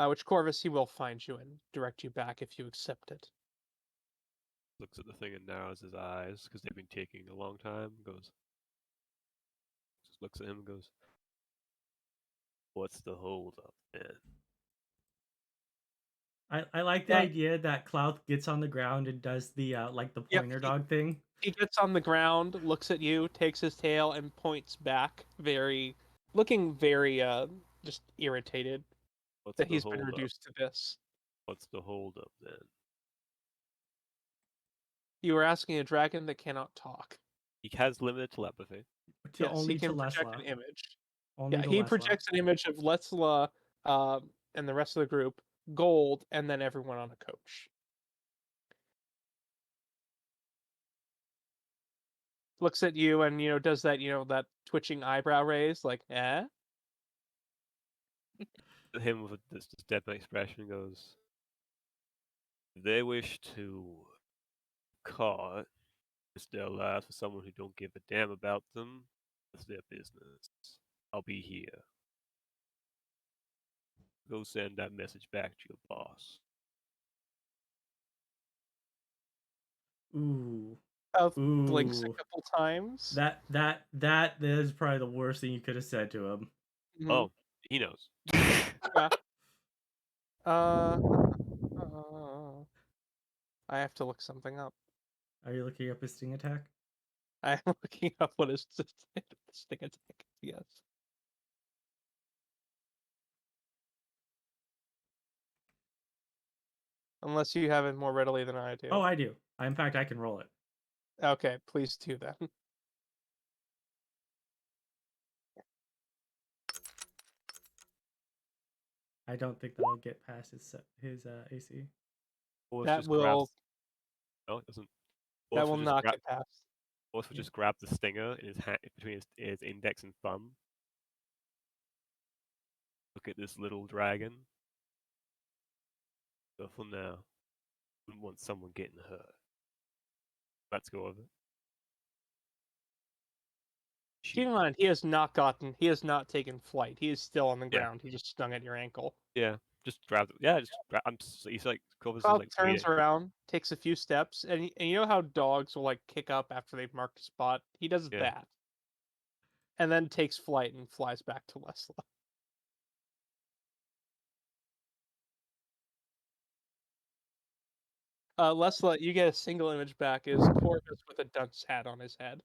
Which Corvus he will find you and direct you back if you accept it. Looks at the thing and narrows his eyes because they've been taking a long time. Goes. Just looks at him and goes, "What's the hold up, man?" I like the idea that Clouth gets on the ground and does the like the Yep, pointer dog thing. He gets on the ground, looks at you, takes his tail, and points back, looking very just irritated What's that the he's been hold up? reduced to this. What's the hold up then? You were asking a dragon that cannot talk. He has limited telepathy. To Yes, only he to can project an Lessla. image. Only Yeah, to he Lessla. projects an image of Lessla and the rest of the group, Gold, and then everyone on a coach. Looks at you and does that that twitching eyebrow raise, like, eh? him with this deadpan expression and goes, if they wish to cart their lives for someone who don't give a damn about them, that's their business. I'll be here. Go send that message back to your boss. Ooh. Mouth blinks a Ooh. couple times. That is probably the worst thing you could have said to him. Mhm. Oh, he knows. Yeah. I have to look something up. Are you looking up his sting attack? I'm looking up what is sting attack. Yes. Unless you have it more readily than I do. Oh, I do. In fact, I can roll it. Okay, please do that. I don't think that'll get past his AC. Force That just will grabs. No, it doesn't. that Force will just not grab. get past. Force Yeah. just grab the stinger in his hand between his index and thumb. Look at this little dragon. Careful now. Wouldn't want someone getting hurt. Let's go over. Keep in mind, he has not taken flight. He is still on the ground. He just stung at your ankle. Yeah, just grab it. Yeah, just grab. He's like Corvus is Cloud like turns waiting. around, takes a few steps, and you know how dogs will like kick up after they've marked a spot? He does Yeah. that. And then takes flight and flies back to Lessla. Lessla, you get a single image back is Corvus with a dunce hat on his head.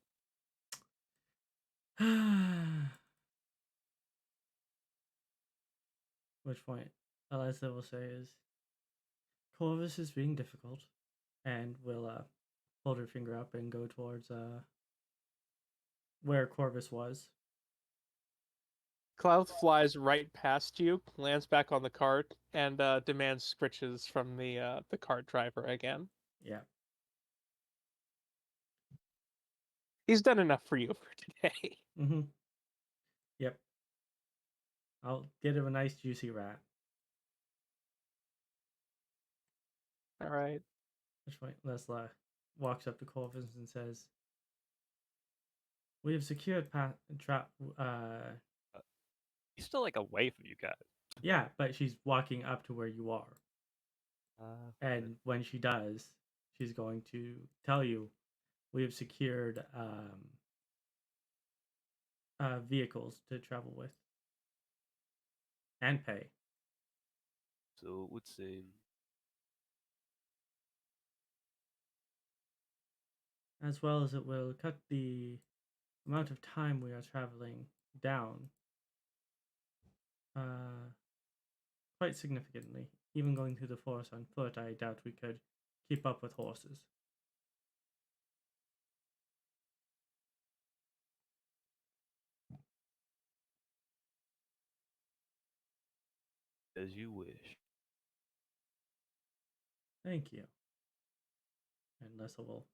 Which point Eliza will say is Corvus is being difficult, and will hold her finger up and go towards where Corvus was. Cloud flies right past you, lands back on the cart, and demands scritches from the cart driver again. Yeah. He's done enough for you for today. Mm-hmm. Yep. I'll get him a nice juicy rat. All right. Which point Lessla walks up to Corvus and says, "We have secured He's still like away from you guys. Yeah, but she's walking up to where you are. And when she does, she's going to tell you we have secured vehicles to travel with and pay. So it would seem. As well as it will cut the amount of time we are traveling down quite significantly. Even going through the forest on foot, I doubt we could keep up with horses. As you wish. Thank you. And Lessa will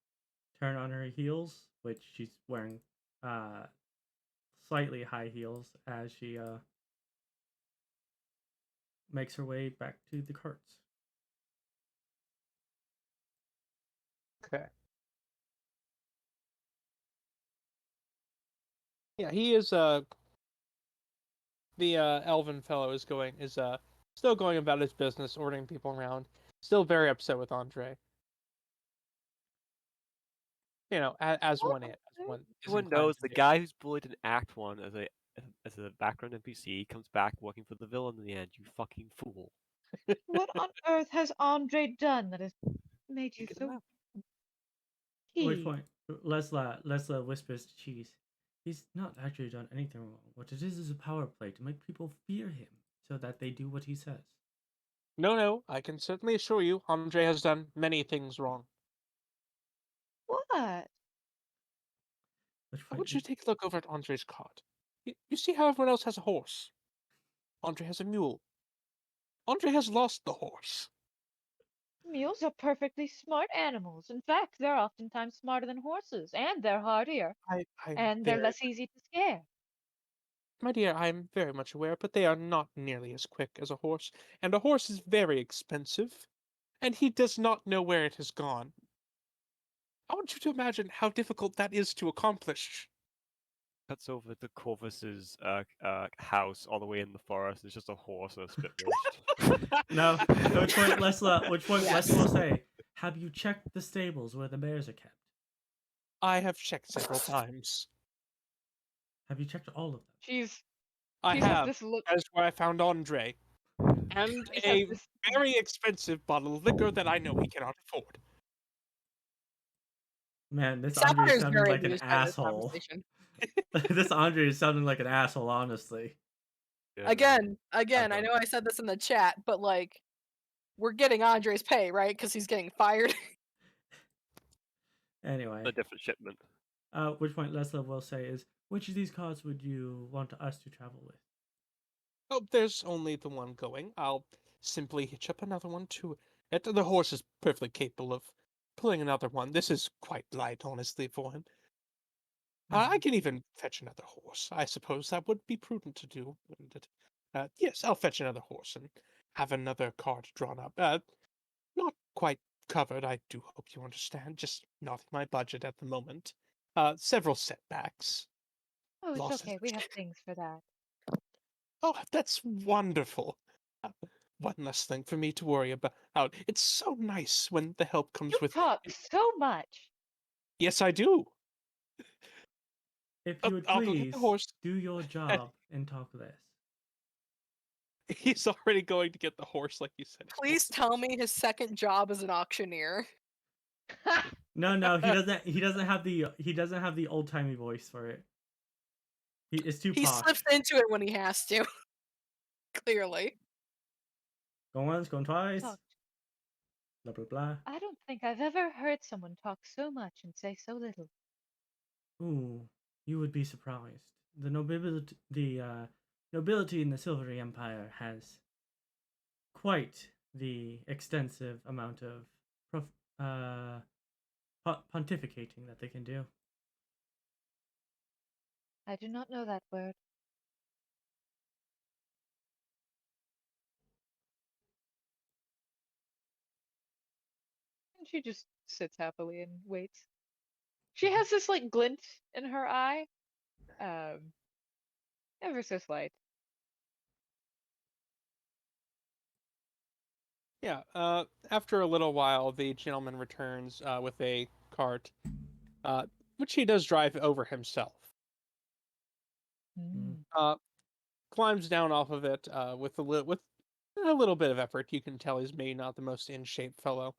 turn on her heels, which she's wearing slightly high heels, as she makes her way back to the carts. Okay. Yeah, he is the elven fellow is still going about his business, ordering people around. Still very upset with Andre. You know, as one is Everyone inclined knows to the do. guy who's bullied in Act 1 as a background NPC comes back working for the villain in the end. You fucking fool. What on earth has Andre done that has made you Get so him out. Which keen? point Lessla whispers to Cheese, "He's not actually done anything wrong. What it is a power play to make people fear him, so that they do what he says." No, I can certainly assure you, Andre has done many things wrong. What? Which How point would you take a look over at Andre's cart? You see how everyone else has a horse? Andre has a mule. Andre has lost the horse. Mules are perfectly smart animals. In fact, they're oftentimes smarter than horses, and they're hardier, I'm and they're very less easy to scare. My dear, I am very much aware, but they are not nearly as quick as a horse, and a horse is very expensive, and he does not know where it has gone. I want you to imagine how difficult that is to accomplish. Cuts over to Corvus's house all the way in the forest. It's just a horse and a spit roast. No, at which point Lessla Yes. will say, "Have you checked the stables where the bears are kept? I have checked several times. Have you checked all of them?" She's I she's at have. this look. That is where I found Andre. And She's a at this. very expensive bottle of liquor that I know he cannot afford. Man, this Andre is Sapphire's sounding very like an amused by this asshole. conversation. This Andre is sounding like an asshole, honestly. Yeah, Again, I done. know I said this in the chat, but like, we're getting Andre's pay, right? Because he's getting fired. Anyway, a different shipment. which point Lessla will say is, which of these cards would you want us to travel with? Oh, there's only the one going. I'll simply hitch up another one to it. The horse is perfectly capable of pulling another one. This is quite light, honestly, for him. I can even fetch another horse. I suppose that would be prudent to do, wouldn't it? Yes, I'll fetch another horse and have another cart drawn up. Not quite covered, I do hope you understand. Just not in my budget at the moment. Several setbacks. Oh, it's Lost okay. We have things for that. Oh, that's wonderful. Uh, One less thing for me to worry about. It's so nice when the help comes You with. talk so much. Yes, I do. If you would I'll go get please the horse. do your job and talk less. He's already going to get the horse, like you said. Please tell me his second job is an auctioneer. No, he doesn't. He doesn't have the old timey voice for it. It's too He posh. slips into it when he has to. Clearly. Going once, going twice. Talk. Blah blah blah. I don't think I've ever heard someone talk so much and say so little. Ooh, you would be surprised. The nobility in the Silvery Empire has quite the extensive amount of pontificating that they can do. I do not know that word. And she just sits happily and waits. She has this like glint in her eye. Ever so slight. Yeah. After a little while, the gentleman returns with a cart, which he does drive over himself. Climbs down off of it with a little bit of effort. You can tell he's maybe not the most in shape fellow.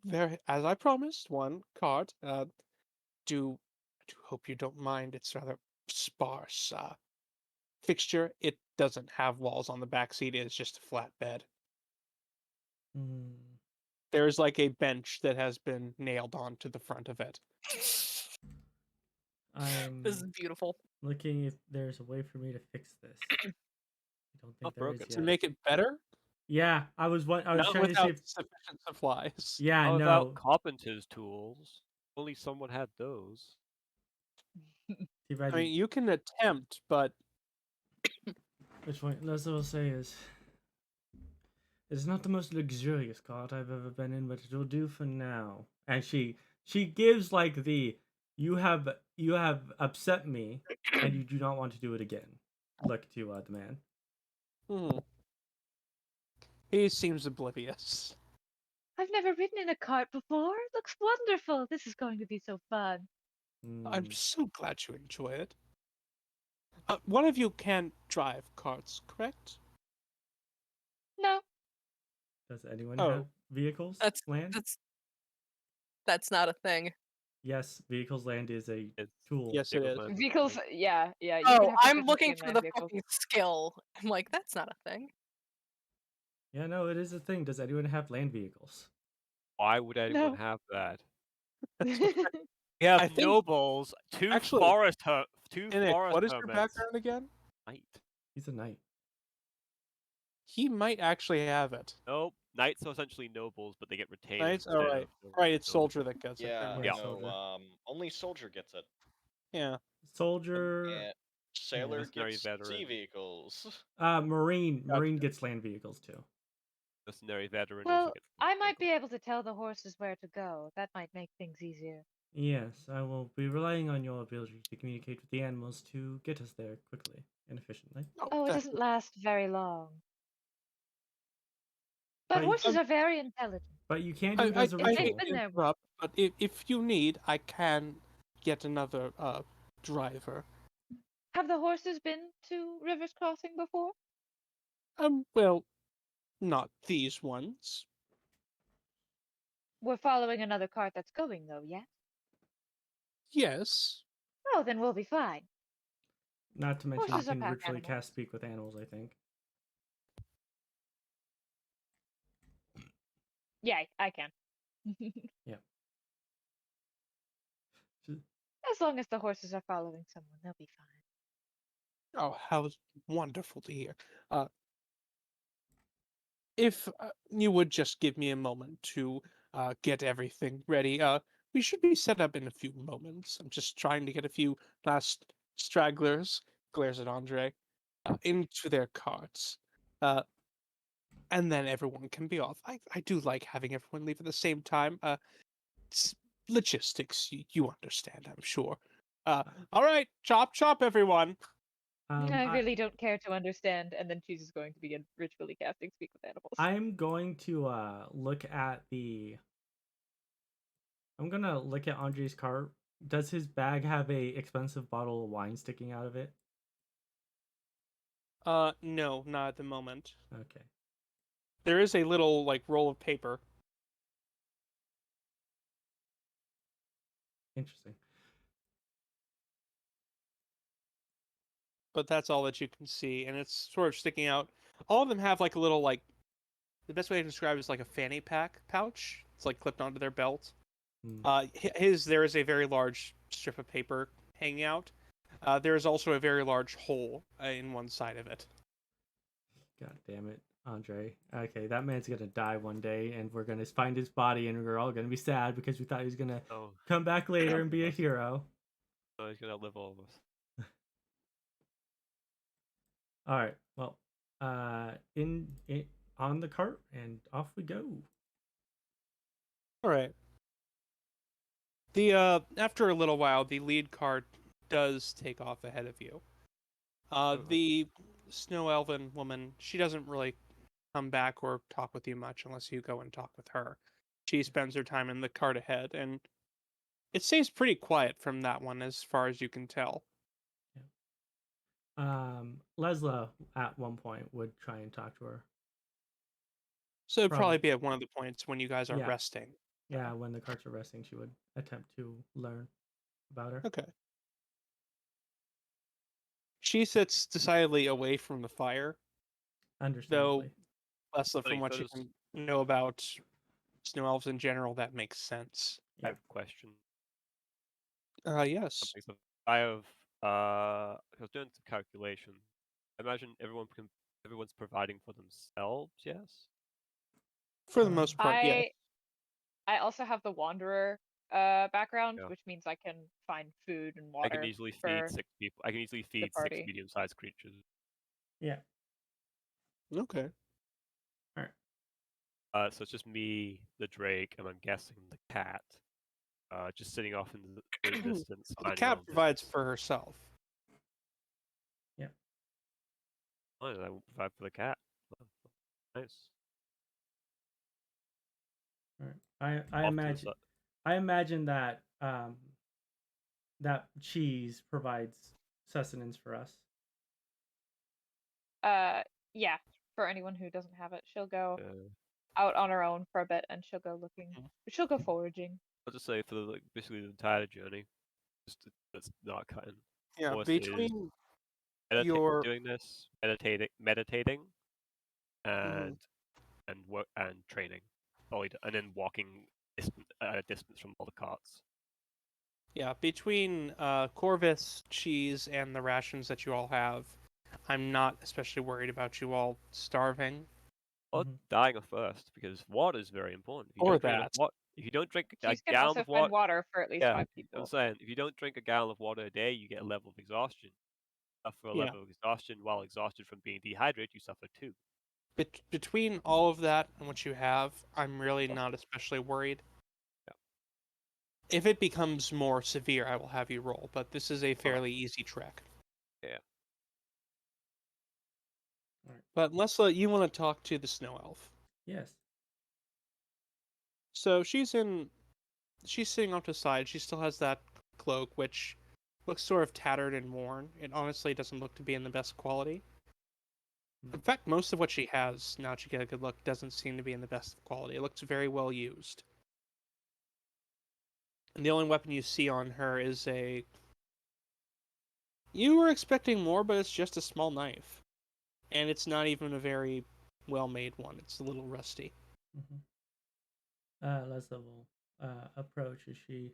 There, as I promised, one cart. I do hope you don't mind. It's rather sparse fixture. It doesn't have walls on the back seat. It's just a flat bed. There's like a bench that has been nailed onto the front of it. This is beautiful. Looking if there's a way for me to fix this. I don't think Not there is broken. yet. To make it better? Yeah, I was Not trying to see without if. sufficient supplies. Yeah, How no. about carpenter's tools? Only someone had those. I mean, you can attempt, but Which one Leslie will say is, it's not the most luxurious cart I've ever been in, but it'll do for now. And she gives like the, you have upset me, and you do not want to do it again. Look to the man. He seems oblivious. I've never ridden in a cart before. It looks wonderful. This is going to be so fun. I'm so glad you enjoy it. One of you can drive carts, correct? No. Does anyone have vehicles? Land? That's not a thing. Yes, vehicles land is a tool. Yes, it is. Vehicles, yeah. You can Oh, have I'm proficiency looking in for land the vehicles. fucking skill. I'm like, that's not a thing. Yeah, no, it is a thing. Does anyone have land vehicles? Why would anyone No. have that? We have nobles, two actually, forest Inik, what is your hermits. background again? Knight. He's a knight. He might actually have it. Nope. Knights are essentially nobles, but they get retained. Knights? instead Alright. of Right, it's soldier that gets Yeah, it. Yeah. no, only soldier gets it. Yeah. soldier. And sailor Mercenary gets veteran. sea vehicles. Marine gets land vehicles too. Mercenary veteran also Well, gets. I might be able to tell the horses where to go. That might make things easier. Yes, I will be relying on your ability to communicate with the animals to get us there quickly and efficiently. Oh, it doesn't last very long. But But horses are very intelligent. But you can't do it I as a They've hate ritual. been to there. interrupt, but if you need, I can get another driver. Have the horses been to Rivers Crossing before? Well, not these ones. We're following another cart that's going, though, yes? Yes. Oh, then we'll be fine. Not to mention you Horses are can pack ritually animals. cast speak with animals, I think. Yeah, I can. Yeah. As long as the horses are following someone, they'll be fine. Oh, how wonderful to hear. If you would just give me a moment to get everything ready, we should be set up in a few moments. I'm just trying to get a few last stragglers, glares at Andre, into their carts. And then everyone can be off. I do like having everyone leave at the same time. It's logistics, you understand, I'm sure. All right, chop chop, everyone. I really don't care to understand, and then she's going to begin ritually casting Speak with Animals. I'm going to look at Andre's cart. Does his bag have a expensive bottle of wine sticking out of it? No, not at the moment. Okay. There is a little like roll of paper. Interesting. But that's all that you can see, and it's sort of sticking out. All of them have like a little like the best way to describe it is like a fanny pack pouch. It's like clipped onto their belt. There is a very large strip of paper hanging out. There is also a very large hole in one side of it. God damn it, Andre. Okay, that man's gonna die one day, and we're gonna find his body, and we're all gonna be sad because we thought he was gonna come back later and be a hero. Oh, he's gonna outlive all of us. All right. Well, in on the cart, and off we go. All right. The after a little while, the lead cart does take off ahead of you. The snow elven woman, she doesn't really come back or talk with you much unless you go and talk with her. She spends her time in the cart ahead, and it stays pretty quiet from that one as far as you can tell. Lessla at one point would try and talk to her. So it'd probably be at one of the points when you guys are Yeah. resting. Yeah, when the carts are resting, she would attempt to learn about her. Okay. She sits decidedly away from the fire. Understandably. Though, Lessla, from what you can know about snow elves in general, that makes sense. I have a question. Yes. I have I was doing some calculation. I imagine everyone's providing for themselves, yes? For the most part, yeah. I also have the Wanderer background, Yeah. which means I can find food and water. I can easily feed 6 people. I can easily feed 6 medium-sized creatures. Yeah. Okay. All right. So it's just me, the Drake, and I'm guessing the cat, just sitting off in the distance. The cat provides for herself. Yeah. Oh, I will provide for the cat. Nice. All right. I imagine that that cheese provides sustenance for us. Yeah. For anyone who doesn't have it, she'll go out on her own for a bit, and she'll go looking. She'll go foraging. I'll just say for basically the entire journey, that's not cutting. Yeah, between doing this, meditating, and training, and then walking a distance from all the carts. Yeah, between Corvus, cheese, and the rations that you all have, I'm not especially worried about you all starving. Or dying of thirst, because water is very important. Or that. If you don't drink a Cheese can gallon also of find water, water for at least yeah, 5 I'm people. saying if you don't drink a gallon of water a day, you get a level of exhaustion. Suffer a Yeah. level of exhaustion. While exhausted from being dehydrated, you suffer too. Between all of that and what you have, I'm really not especially worried. Yeah. If it becomes more severe, I will have you roll, but this is a fairly easy trek. Yeah. Alright. But Lessla, you want to talk to the snow elf. Yes. So she's sitting off to the side. She still has that cloak, which looks sort of tattered and worn. It honestly doesn't look to be in the best quality. In fact, most of what she has, now that you get a good look, doesn't seem to be in the best quality. It looks very well used. And the only weapon you see on her is a... You were expecting more, but it's just a small knife. And it's not even a very well-made one. It's a little rusty. Leslie will approach as she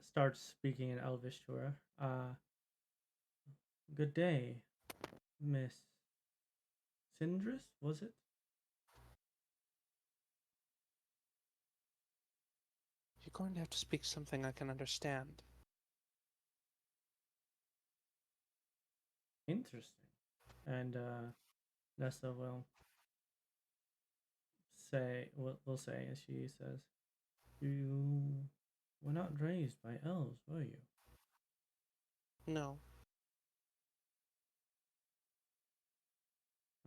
starts speaking in Elvish to her. Good day, Miss Sindris, was it? You're going to have to speak something I can understand. Interesting. And Nessa will say as she says, "You were not raised by elves, were you?" No.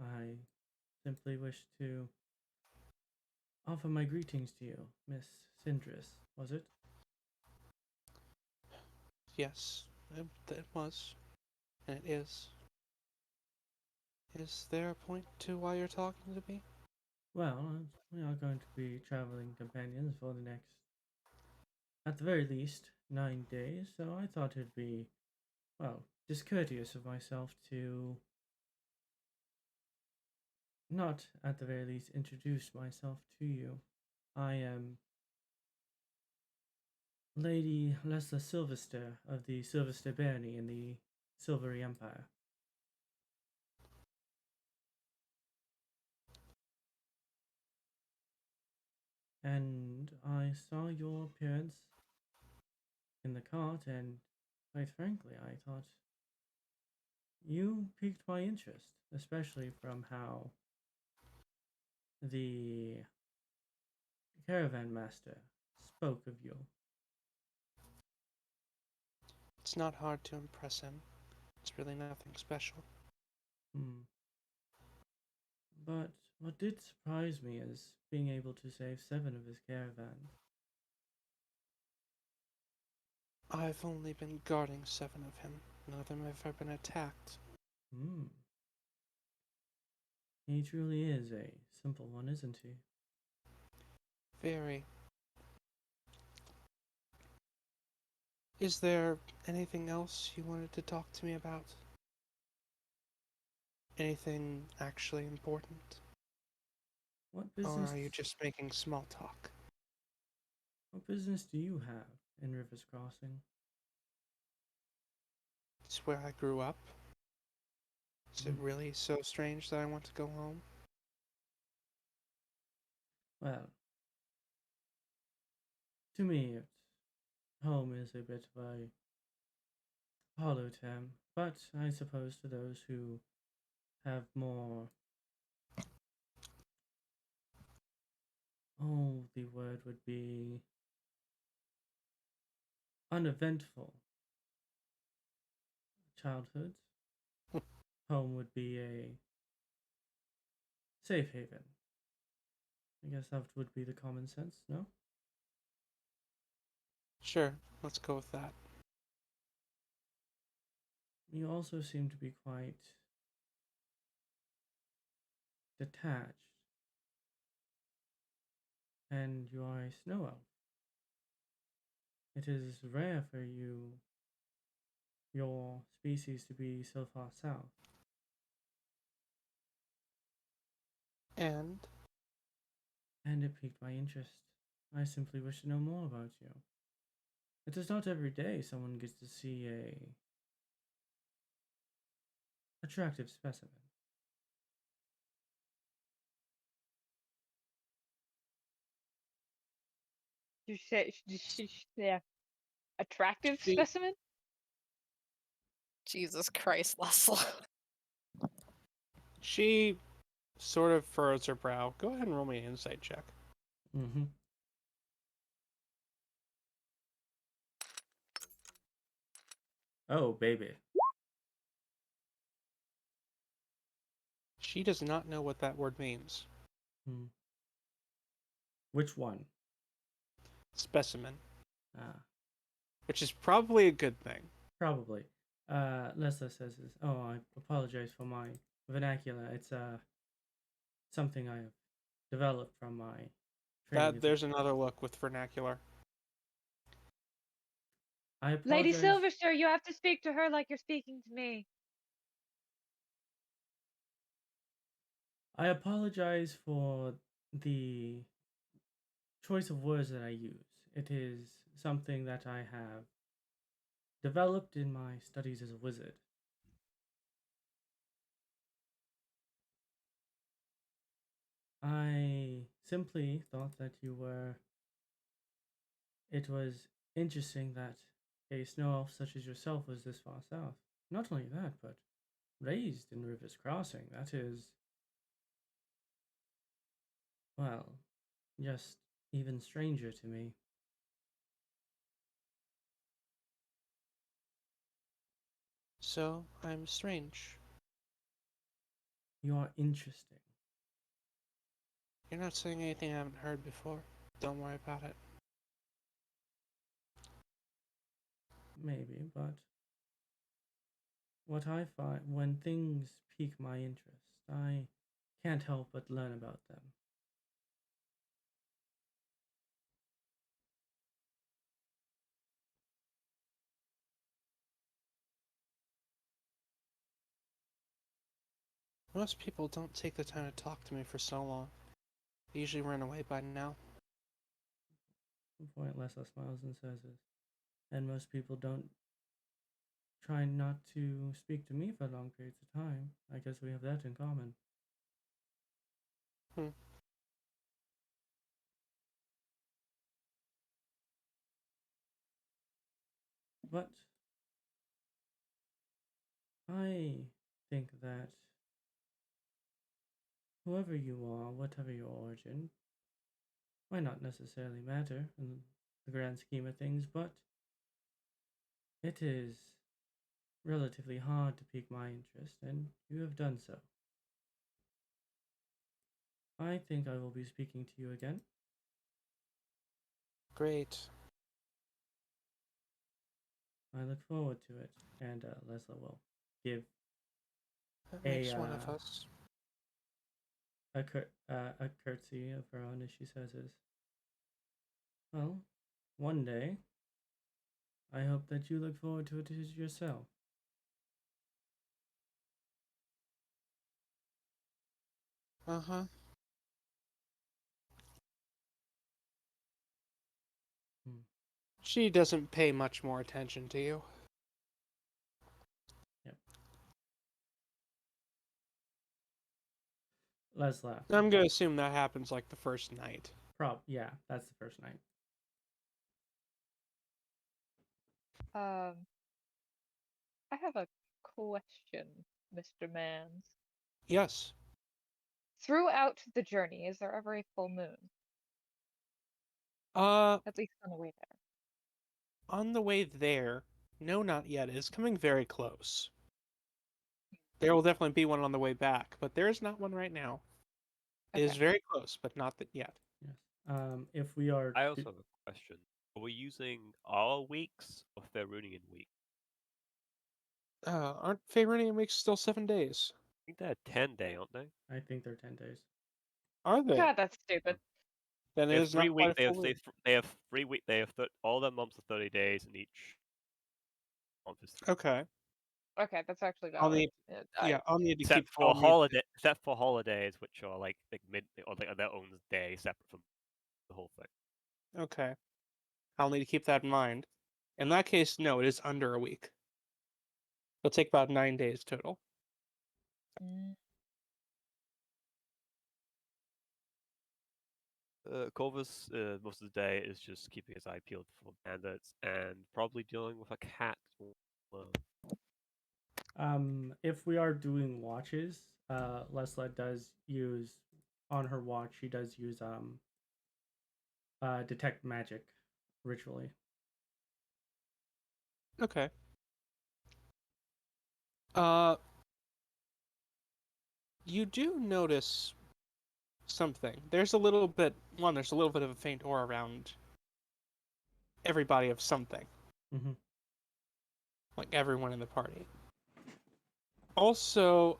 I simply wish to offer my greetings to you, Miss Sindris, was it? Yes, it was. And it is. Is there a point to why you're talking to me? Well, we are going to be traveling companions for the next, at the very least, 9 days, so I thought it'd be, well, discourteous of myself to not, at the very least, introduce myself to you. I am Lady Lessla Silverster of the Silverster Barony in the Silvery Empire. And I saw your appearance in the cart, and quite frankly, I thought you piqued my interest, especially from how the caravan master spoke of you. It's not hard to impress him. It's really nothing special. But what did surprise me is being able to save 7 of his caravans. I've only been guarding 7 of him. None of them have ever been attacked. He truly is a simple one, isn't he? Very. Is there anything else you wanted to talk to me about? Anything actually important? What Or business? are you just making small talk? What business do you have in Rivers Crossing? It's where I grew up. Is it really so strange that I want to go home? Well, to me, home is a bit of a hollow term, but I suppose to those who have more. Oh, the word would be uneventful childhoods. Home would be a safe haven. I guess that would be the common sense, no? Sure, let's go with that. You also seem to be quite detached. And you are a snow elf. It is rare for your species to be so far south. And? And it piqued my interest. I simply wish to know more about you. It is not every day someone gets to see a attractive specimen. You say yeah. Attractive She- specimen? Jesus Christ, Lessla. She sort of furrows her brow. Go ahead and roll me an insight check. Mm-hmm. Oh, baby. She does not know what that word means. Hmm. Which one? Specimen, Ah, which is probably a good thing. probably. Lessla says this. Oh, I apologize for my vernacular. It's something I have developed from my training. That there's another look with vernacular. I Lady apologize. Silverster, you have to speak to her like you're speaking to me. I apologize for the choice of words that I use. It is something that I have developed in my studies as a wizard. I simply thought that it was interesting that a snow elf such as yourself was this far south. Not only that, but raised in River's Crossing. That is, well, just even stranger to me. So I'm strange. You are interesting. You're not saying anything I haven't heard before. Don't worry about it. Maybe, but what I find when things pique my interest, I can't help but learn about them. Most people don't take the time to talk to me for so long. They usually run away by now. At one point, Lessla smiles and says this. And most people don't try not to speak to me for long periods of time. I guess we have that in common. Hmm. But I think that whoever you are, whatever your origin, might not necessarily matter in the grand scheme of things, but it is relatively hard to pique my interest, and you have done so. I think I will be speaking to you again. Great. I look forward to it. And Lessla will give That a makes one of us. a curtsy of her own as she says is, well, one day, I hope that you look forward to it yourself. Uh-huh. Hmm. She doesn't pay much more attention to you. Yep. Lessla. I'm gonna assume that happens like the first night. Yeah, that's the first night. I have a question, Mr. Mans. Yes. Throughout the journey, is there ever a full moon? At least on the way there. On the way there, no, not yet. It's coming very close. There will definitely be one on the way back, but there is not one right now. It is Okay. very close, but not that yet. Yes. If we are I also have a question. Are we using our weeks or Faerunian weeks? Aren't Faerunian weeks still 7 days? I think they're 10-day, aren't they? I think they're 10 days. Are they? God, that's stupid. Then They it have is 3 not quite weeks. a full week. They have 3 week. They have all their months are 30 days, and each month is 3. Okay. Okay, that's actually I'll valid. need, yeah, I'll need to Except keep. for except for holidays, which are like mid or like their own day, separate from the whole thing. Okay. I'll need to keep that in mind. In that case, no, it is under a week. It'll take about 9 days total. Mm. Corvus, most of the day, is just keeping his eye peeled for bandits and probably dealing with a cat. If we are doing watches, Lessla does use on her watch. She does use detect magic ritually. Okay. You do notice something. There's a little bit of a faint aura around everybody of something. Mm-hmm. Like everyone in the party. Also,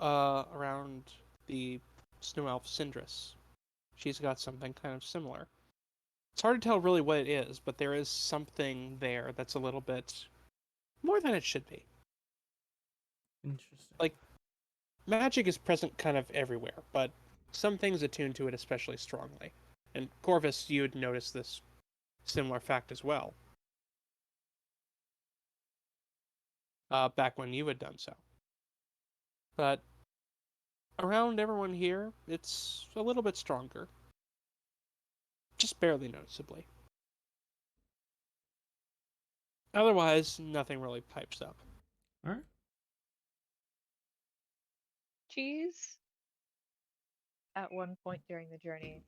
around the snow elf Syndris. She's got something kind of similar. It's hard to tell really what it is, but there is something there that's a little bit more than it should be. Interesting. Like, magic is present kind of everywhere, but some things attune to it especially strongly. And Corvus, you would notice this similar fact as well. Back when you had done so. But around everyone here, it's a little bit stronger. Just barely noticeably. Otherwise, nothing really pipes up. All right. Cheese, at one point during the journey,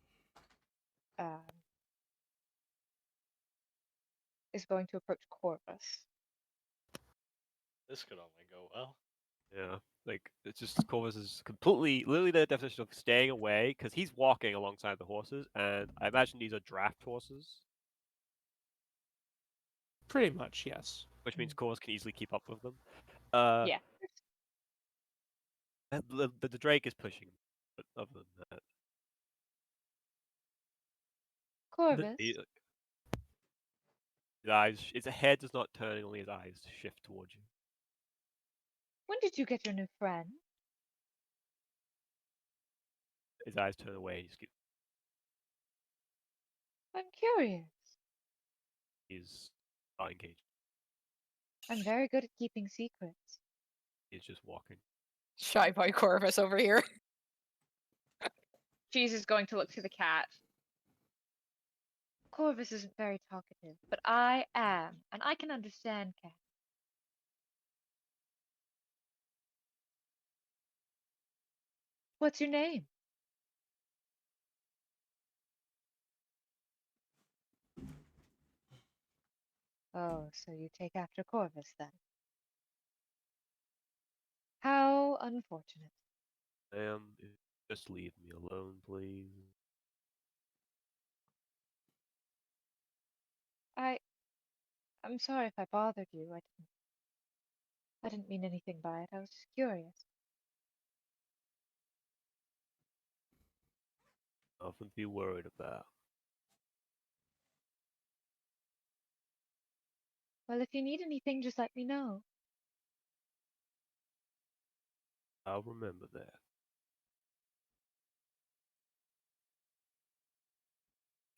is going to approach Corvus. This could only go well. Yeah, like it's just Corvus is completely, literally the definition of staying away because he's walking alongside the horses, and I imagine these are draft horses, Pretty much, yes. which means Corvus can easily keep up with them. Yeah. And the Drake is pushing, but other than that, Corvus, his eyes, his head does not turn, only his eyes shift towards you. when did you get your new friend? His eyes turn away. I'm curious. He's not engaged. I'm very good at keeping secrets. He's just walking. Shy boy Corvus over here. Cheese is going to look to the cat. Corvus isn't very talkative, but I am, and I can understand cats. What's your name? Oh, so you take after Corvus then. How unfortunate. Ma'am, just leave me alone, please. I'm sorry if I bothered you. I didn't mean anything by it. I was just curious. Nothing to be worried about. Well, if you need anything, just let me know. I'll remember that.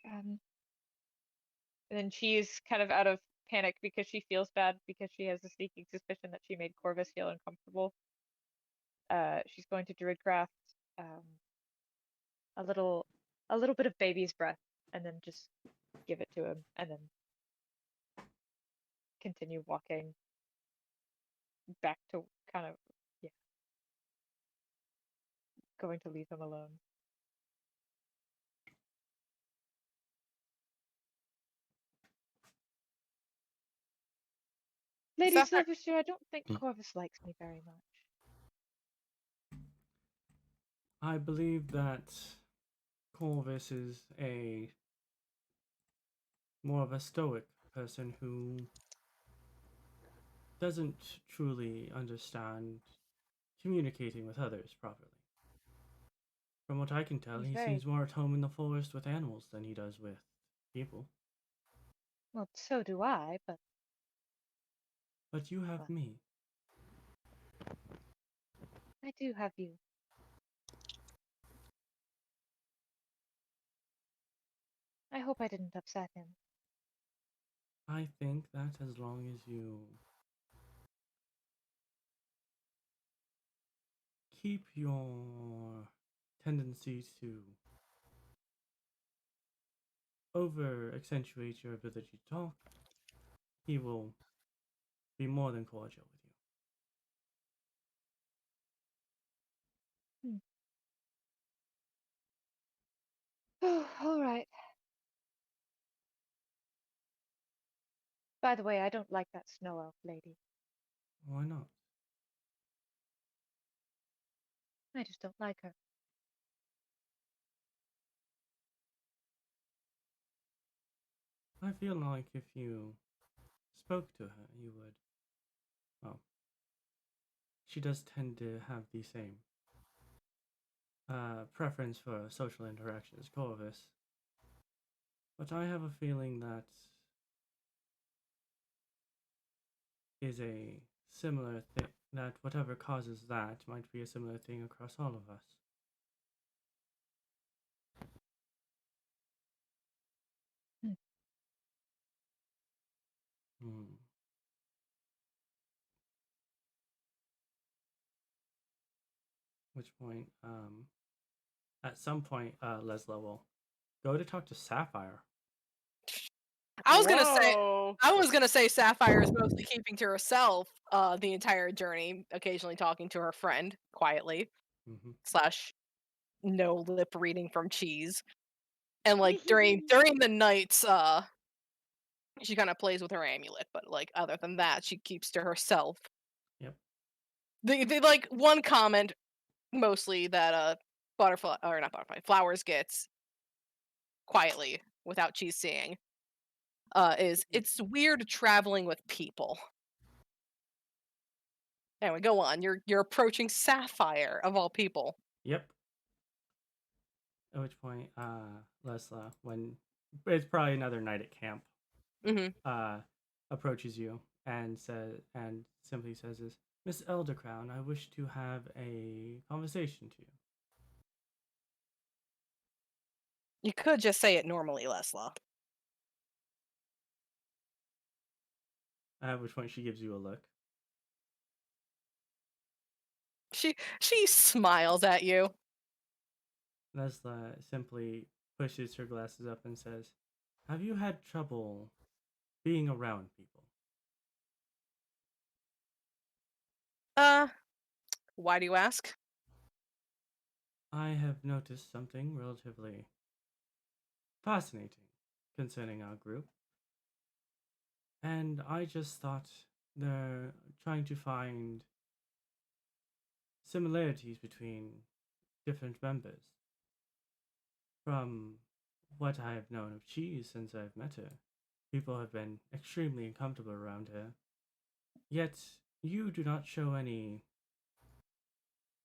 And then she's kind of out of panic because she feels bad because she has a sneaking suspicion that she made Corvus feel uncomfortable. She's going to Druidcraft a little bit of baby's breath and then just give it to him and then continue walking back to kind of going to leave him alone. Lady Sapphire- Silverster, I don't think Corvus likes me very much. I believe that Corvus is a more of a stoic person who doesn't truly understand communicating with others properly. From what I can tell, He's he very- seems more at home in the forest with animals than he does with people. Well, so do I, but But you have Well. me. I do have you. I hope I didn't upset him. I think that as long as you keep your tendency to over accentuate your ability to talk, he will be more than cordial with you. All right. By the way, I don't like that snow elf lady. Why not? I just don't like her. I feel like if you spoke to her, you would. Well, she does tend to have the same preference for social interaction as Corvus. But I have a feeling that is a similar thing, that whatever causes that might be a similar thing across all of us. Hmm. Hmm. Which point, at some point, Lessla will go to talk to Sapphire. I was Whoa. gonna say Sapphire is mostly keeping to herself the entire journey, occasionally talking to her friend quietly / no lip reading from Cheese. And like during the nights, she kind of plays with her amulet, but like other than that, she keeps to herself. Yep. The like one comment mostly that butterfly or not butterfly flowers gets quietly without Cheese seeing is it's weird traveling with people. Anyway, go on. You're approaching Sapphire of all people. Yep. At which point, Lessla, when it's probably another night at camp, approaches you and simply says, "Is Miss Eldercrow, I wish to have a conversation to you." You could just say it normally, Lessla. At which point, she gives you a look. She smiles at you. Lessla simply pushes her glasses up and says, "Have you had trouble being around people?" Why do you ask? I have noticed something relatively fascinating concerning our group. And I just thought they're trying to find similarities between different members. From what I have known of Cheese since I've met her, people have been extremely uncomfortable around her. Yet you do not show any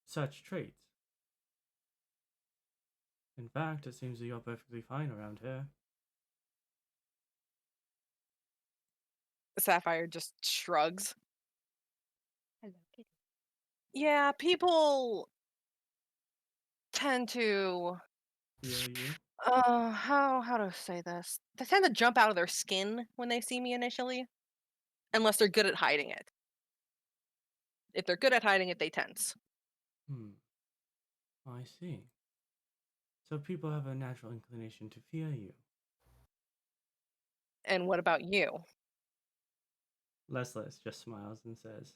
such traits. In fact, it seems that you're perfectly fine around her. Sapphire just shrugs. Hello, kitty. Yeah, people tend to Fear you? how to say this? They tend to jump out of their skin when they see me initially, unless they're good at hiding it. If they're good at hiding it, they tense. I see. So people have a natural inclination to fear you. And what about you? Lessla just smiles and says,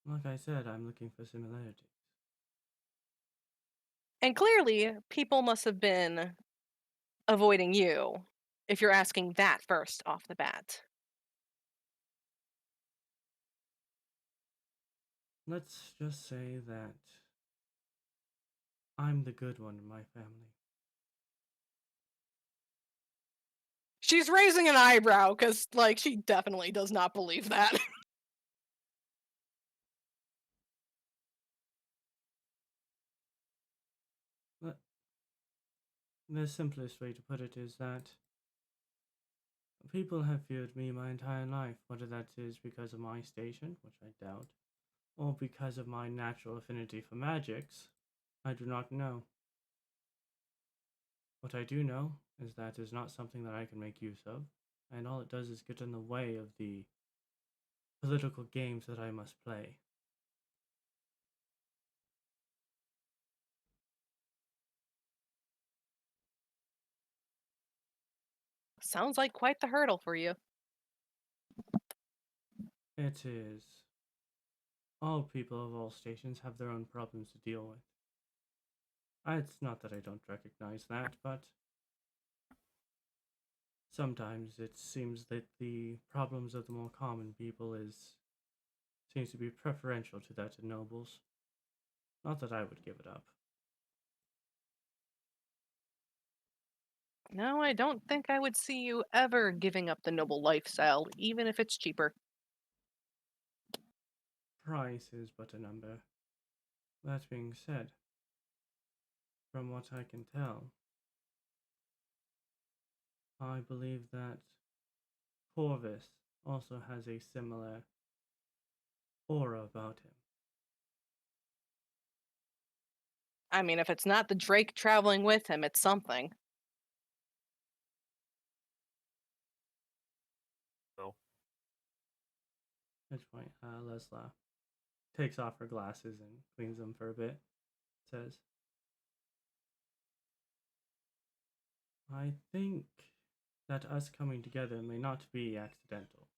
"Like I said, I'm looking for similarities." And clearly, people must have been avoiding you if you're asking that first off the bat. Let's just say that I'm the good one in my family. She's raising an eyebrow because, like, she definitely does not believe that. The simplest way to put it is that people have feared me my entire life, whether that is because of my station, which I doubt, or because of my natural affinity for magics. I do not know. What I do know is that is not something that I can make use of, and all it does is get in the way of the political games that I must play. Sounds like quite the hurdle for you. It is. All people of all stations have their own problems to deal with. It's not that I don't recognize that, but sometimes it seems that the problems of the more common people seems to be preferential to that of nobles. Not that I would give it up. No, I don't think I would see you ever giving up the noble lifestyle, even if it's cheaper. Price is but a number. That being said, from what I can tell, I believe that Corvus also has a similar aura about him. I mean, if it's not the Drake traveling with him, it's something. No. At which point, Lessla takes off her glasses and cleans them for a bit. Says, I think that us coming together may not be accidental.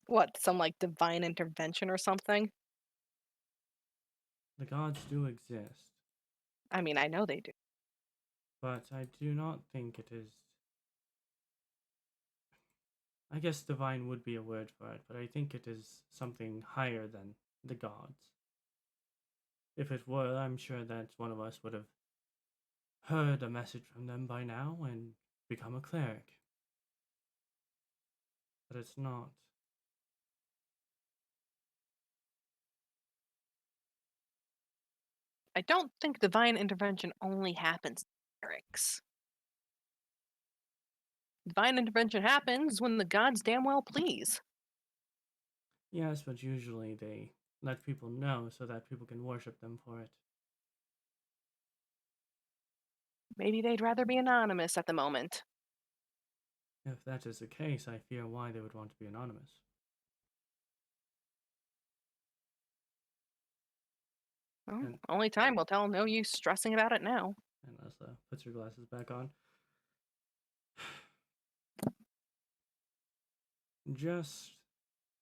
What, some like divine intervention or something? The gods do exist, I mean, I know they do. but I do not think it is. I guess divine would be a word for it, but I think it is something higher than the gods. If it were, I'm sure that one of us would have heard a message from them by now and become a cleric. But it's not. I don't think divine intervention only happens to clerics. Divine intervention happens when the gods damn well please. Yes, but usually they let people know so that people can worship them for it. Maybe they'd rather be anonymous at the moment. If that is the case, I fear why they would want to be anonymous. Well, And- only time will tell. No use stressing about it now. And Lessla puts her glasses back on. Just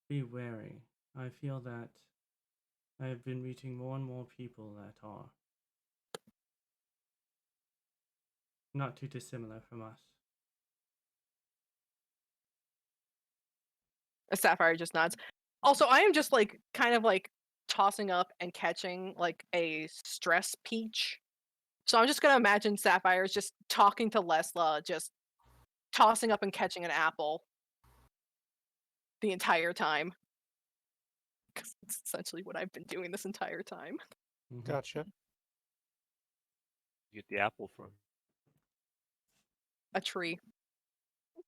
be wary. I feel that I have been meeting more and more people that are not too dissimilar from us. Sapphire just nods. Also, I am just like kind of like tossing up and catching like a stress peach. So I'm just gonna imagine Sapphire's just talking to Lessla, just tossing up and catching an apple the entire time. Because it's essentially what I've been doing this entire time. Mhm. Gotcha. You get the apple from. A tree.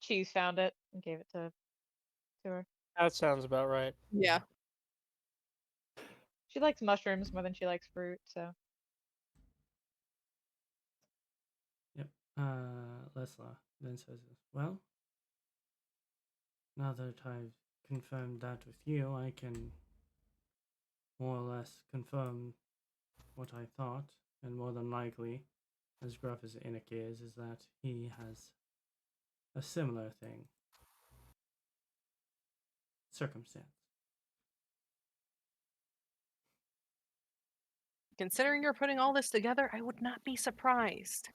Cheese found it and gave it to her. That sounds about right. Yeah. She likes mushrooms more than she likes fruit, so. Yep. Lessla then says, well, now that I've confirmed that with you, I can more or less confirm what I thought, and more than likely, as gruff as Inik is that he has a similar thing. Circumstance. Considering you're putting all this together, I would not be surprised.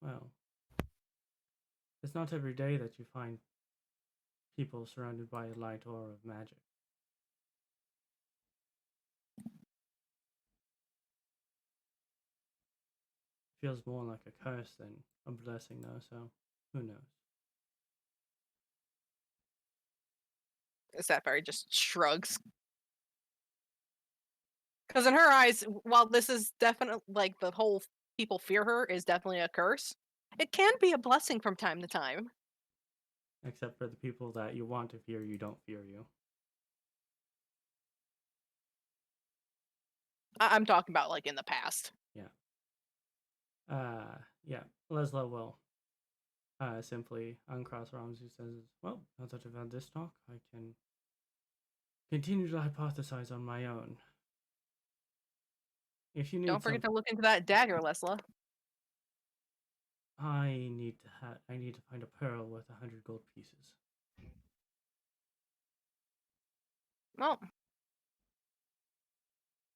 Well, it's not every day that you find people surrounded by a light aura of magic. Feels more like a curse than a blessing, though, so who knows? Sapphire just shrugs. Because in her eyes, while this is definitely like the whole people fear her is definitely a curse, it can be a blessing from time to time. Except for the people that you want to fear you don't fear you. I'm talking about like in the past. Yeah. Lessla will simply uncross her arms and says, well, now that I've had this talk, I can continue to hypothesize on my own. If you need Don't forget some, to look into that dagger, Lessla. I need to find a pearl worth 100 gold pieces. Well,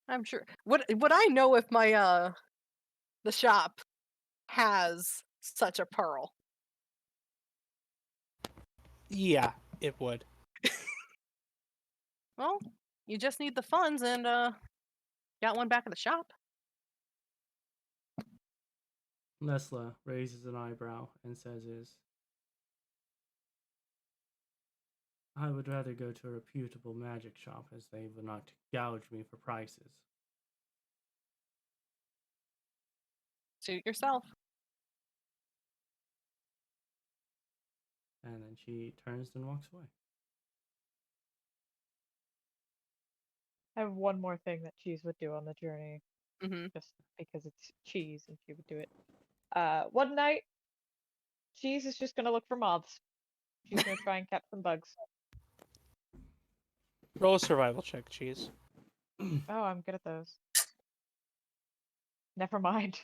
I'm sure. Would I know if my the shop has such a pearl? Yeah, it would. Well, you just need the funds and got one back at the shop. Lessla raises an eyebrow and says, I would rather go to a reputable magic shop as they will not gouge me for prices. Suit yourself. And then she turns and walks away. I have one more thing that Cheese would do on the journey, Mm-hmm. just because it's Cheese and she would do it. One night, Cheese is just gonna look for moths. She's gonna try and catch some bugs. Roll a survival check, Cheese. Oh, I'm good at those. Never mind.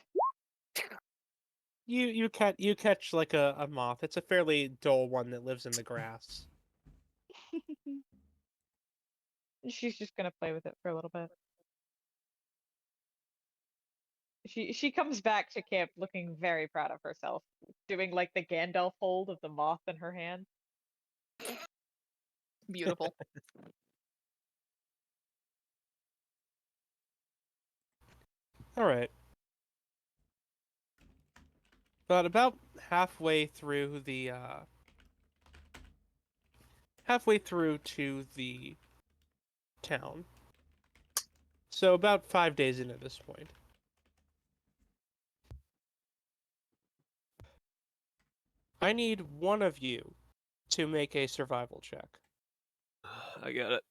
You catch like a moth. It's a fairly dull one that lives in the grass. She's just gonna play with it for a little bit. She comes back to camp looking very proud of herself, doing like the Gandalf hold of the moth in her hand. Beautiful. All right. But about halfway through to the town. So about 5 days into this point. I need one of you to make a survival check. I get it.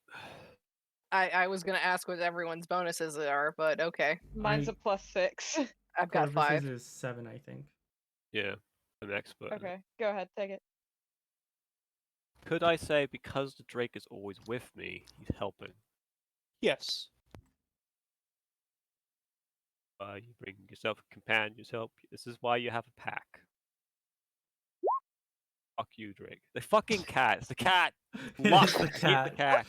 I was gonna ask what everyone's bonuses are, but okay. Mine's a +6. I've got 5. Corvus's is 7, I think. Yeah, I'm an expert. in it. Okay, go ahead, take it. Could I say because the Drake is always with me, he's helping? Yes. You bring yourself companions help. This is why you have a pack. Fuck you, Drake. The fucking cat. It's the cat. Luck. It's the Keep the cat.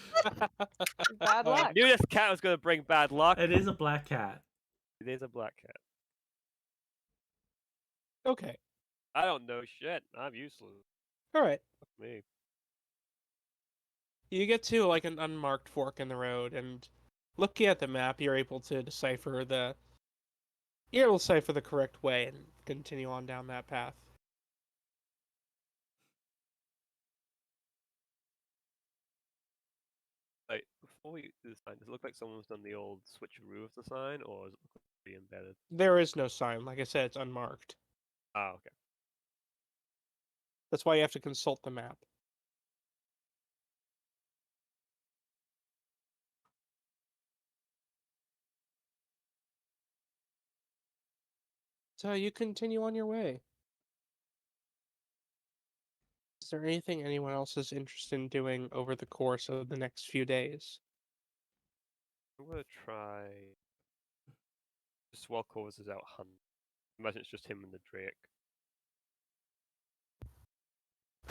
Bad Uh, luck. I knew this cat was gonna bring bad luck. It is a black cat. It is a black cat. Okay. I don't know shit. I'm useless. All right. Fuck me. You get to like an unmarked fork in the road, and looking at the map, you're able to decipher the correct way and continue on down that path. Like, before we do the sign, does it look like someone's done the old switcheroo of the sign, or does it look like it's be embedded? There is no sign. Like I said, it's unmarked. Ah, okay. That's why you have to consult the map. So you continue on your way. Is there anything anyone else is interested in doing over the course of the next few days? I'm gonna try. Just while Corvus is out hunting. Imagine it's just him and the Drake.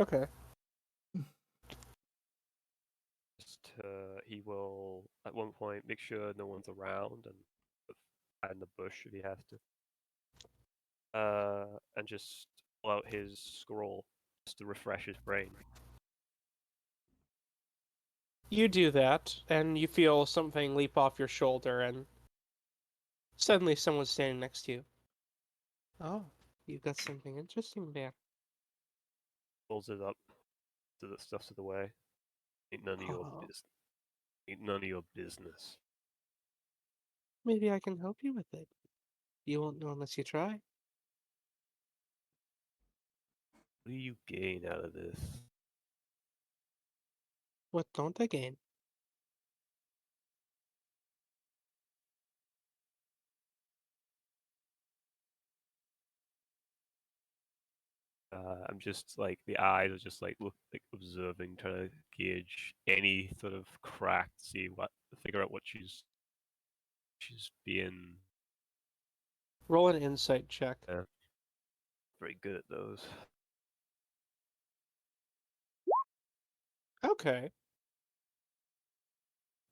Okay. Just he will at one point make sure no one's around and hide in the bush if he has to. And just pull out his scroll just to refresh his brain. You do that, and you feel something leap off your shoulder, and suddenly someone's standing next to you. Oh, you've got something interesting there. Pulls it up so that stuff's to the way. Ain't none of your Oh. business. Ain't none of your business. Maybe I can help you with it. You won't know unless you try. What do you gain out of this? What don't I gain? I'm just like the eyes are just like look like observing, trying to gauge any sort of crack, see what figure out what she's being Roll an insight check. Very good at those. Okay.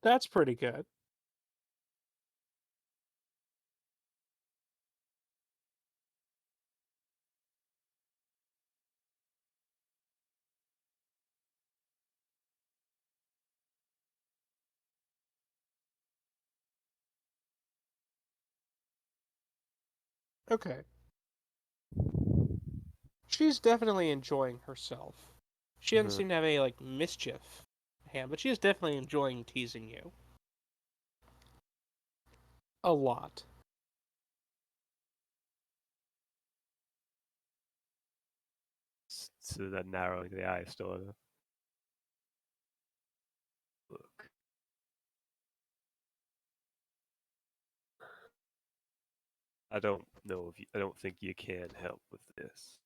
That's pretty good. Okay. She's definitely enjoying herself. She doesn't seem to have any, like, mischief at hand, but she is definitely enjoying teasing you. A lot. So that narrowing the eye still. Look. I don't know if I don't think you can help with this.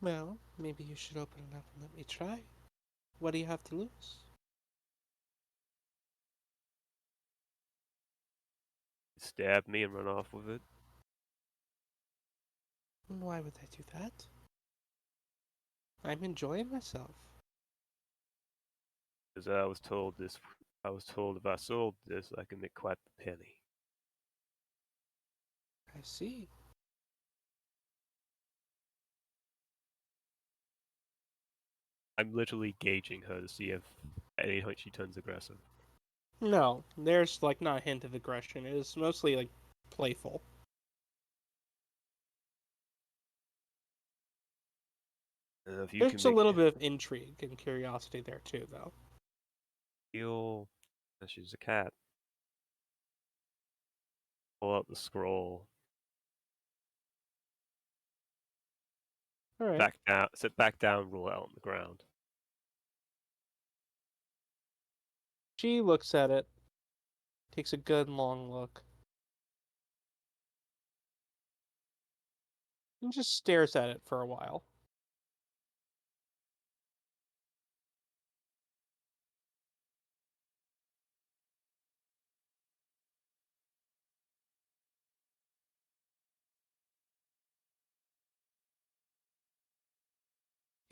Well, maybe you should open it up and let me try. What do you have to lose? Stab me and run off with it. Why would I do that? I'm enjoying myself. Because I was told if I sold this, I could make quite the penny. I see. I'm literally gauging her to see if at any point she turns aggressive. No, there's, like, not a hint of aggression. It is mostly, like, playful. If you There's can a make little bit of intrigue and curiosity there, too, though. feel that she's a cat. Pull out the scroll. Alright. Back down. Sit back down. Roll out on the ground. She looks at it, takes a good long look, and just stares at it for a while.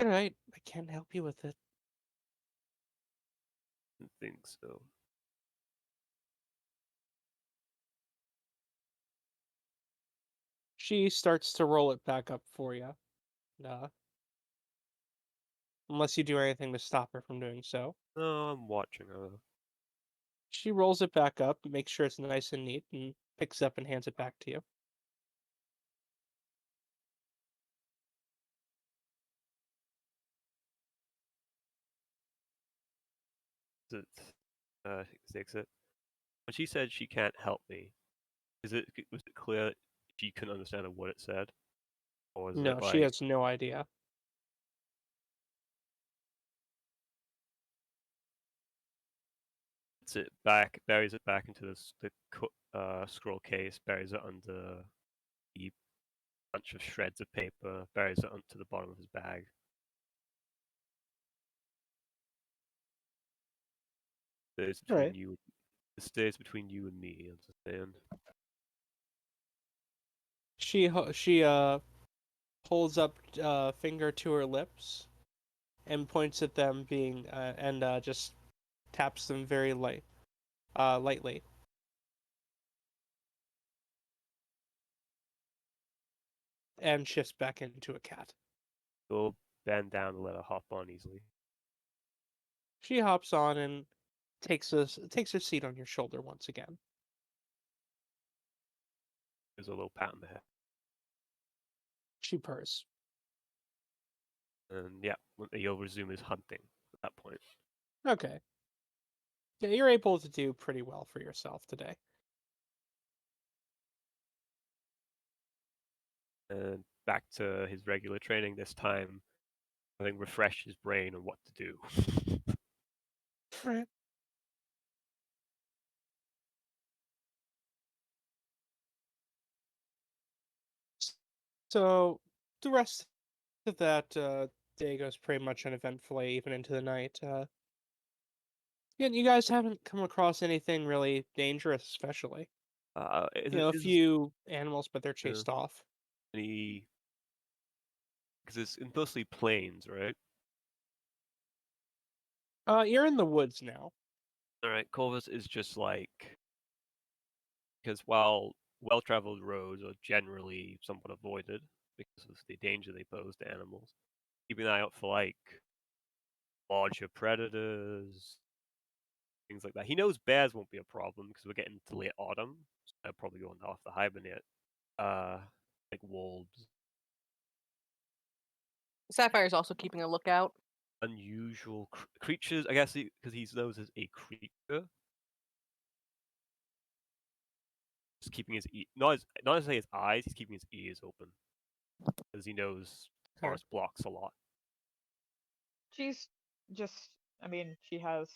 Alright, I can't help you with it. I think so. She starts to roll it back up for you. Unless you do anything to stop her from doing so. No, I'm watching her. She rolls it back up, makes sure it's nice and neat, and picks it up and hands it back to you. It, takes it. When she said she can't help me, was it clear she couldn't understand what it said, or was No, it she like has no idea. buries it back into the scroll case, buries it under the bunch of shreds of paper, buries it onto the bottom of his bag. Stays between Alright. you. It stays between you and me. Understand? She holds up finger to her lips and points at them being and just taps them very lightly. And shifts back into a cat. Go bend down and let her hop on easily. She hops on and takes her seat on your shoulder once again. There's a little pat on the head. She purrs. And yeah, you'll resume his hunting at that point. Okay. Yeah, you're able to do pretty well for yourself today. And back to his regular training this time. I think refresh his brain on what to do. Alright. So the rest of that day goes pretty much uneventfully, even into the night. Yeah, you guys haven't come across anything really dangerous, especially. A Is few animals, but they're Yeah. chased off. any because it's mostly plains, right? You're in the woods now. All right, Corvus is just like because while well-traveled roads are generally somewhat avoided because of the danger they pose to animals, keeping an eye out for like larger predators, things like that. He knows bears won't be a problem because we're getting to late autumn, so they're probably going off the hibernate. Like wolves, Sapphire's also keeping a lookout. unusual creatures. I guess because he knows as a creature. Just keeping his not necessarily his eyes. He's keeping his ears open because he knows Okay. forest blocks a lot. She's just, I mean, she has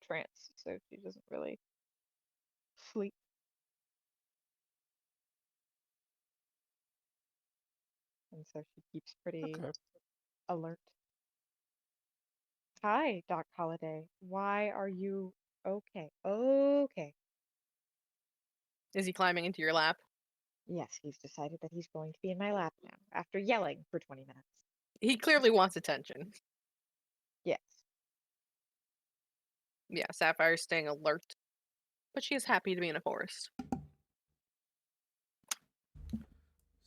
trance, so she doesn't really sleep. And so she keeps pretty Okay. alert. Hi, Doc Holliday. Why are you okay? Okay. Is he climbing into your lap? Yes, he's decided that he's going to be in my lap now after yelling for 20 minutes. He clearly wants attention. Yes. Yeah, Sapphire's staying alert. But she is happy to be in a forest.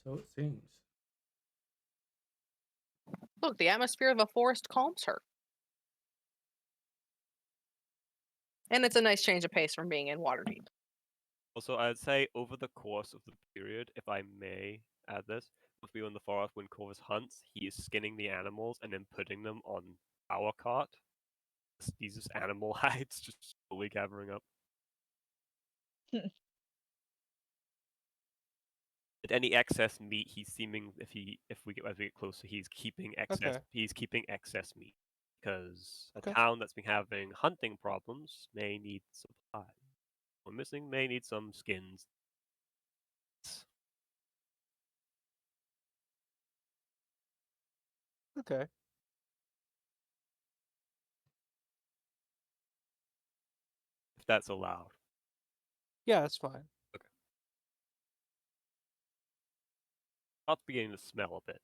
So it seems. Look, the atmosphere of a forest calms her. And it's a nice change of pace from being in Waterdeep. Also, I'd say over the course of the period, if I may add this, if we were in the forest when Corvus hunts, he is skinning the animals and then putting them on our cart. These just animal hides just slowly gathering up. At any excess meat, he's seeming as we get closer, he's keeping excess. Okay. He's keeping excess meat because a Okay. town that's been having hunting problems may need supplies. We're missing may need some skins. Okay. If that's allowed. Yeah, that's fine. I'll beginning to smell a bit.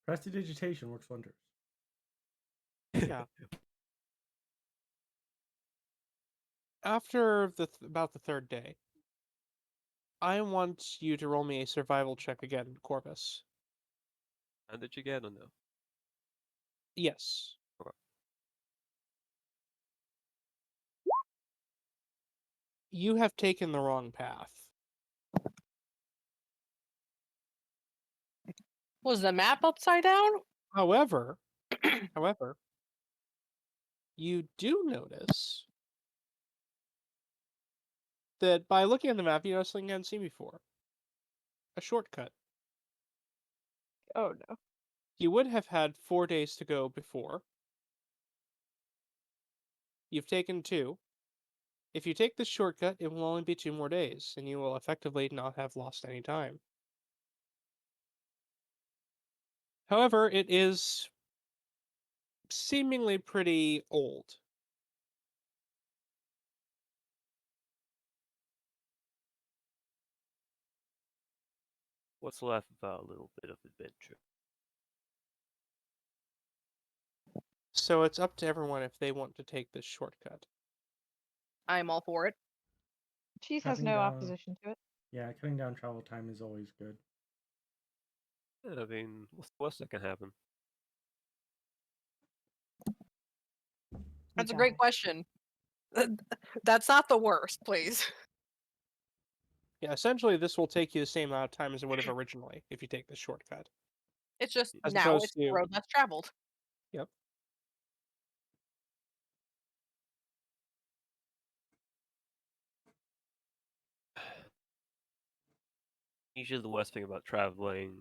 Prestidigitation works wonders. Yeah. After about the third day, I want you to roll me a survival check again, Corvus. And did you get or no? Yes. Okay. You have taken the wrong path. Was the map upside down? However, you do notice that by looking at the map, you notice something you hadn't seen before. A shortcut. Oh no. You would have had 4 days to go before. You've taken 2. If you take this shortcut, it will only be 2 more days, and you will effectively not have lost any time. However, it is seemingly pretty old. What's left of our little bit of adventure? So it's up to everyone if they want to take this shortcut. I'm all for it. Cheese has Cutting no down- opposition to it. Yeah, cutting down travel time is always good. Yeah, I mean, what's the worst that can happen? That's a great question. That's not the worst, please. Yeah, essentially this will take you the same amount of time as it would have originally if you take this shortcut. It's just As now opposed it's the to- road less traveled. Yep. Usually the worst thing about traveling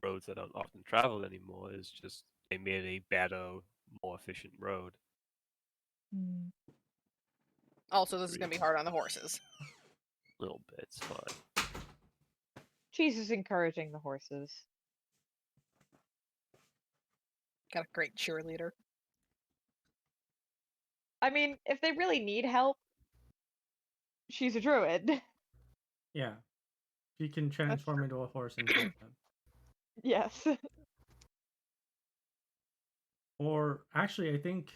roads that aren't often traveled anymore is just they made a better, more efficient road. Hmm. Also, this is going to be hard on the horses. A little bit, it's fine. Cheese is encouraging the horses. Got a great cheerleader. I mean, if they really need help, she's a druid. Yeah. She can transform into a horse and help them. Yes. Or actually, I think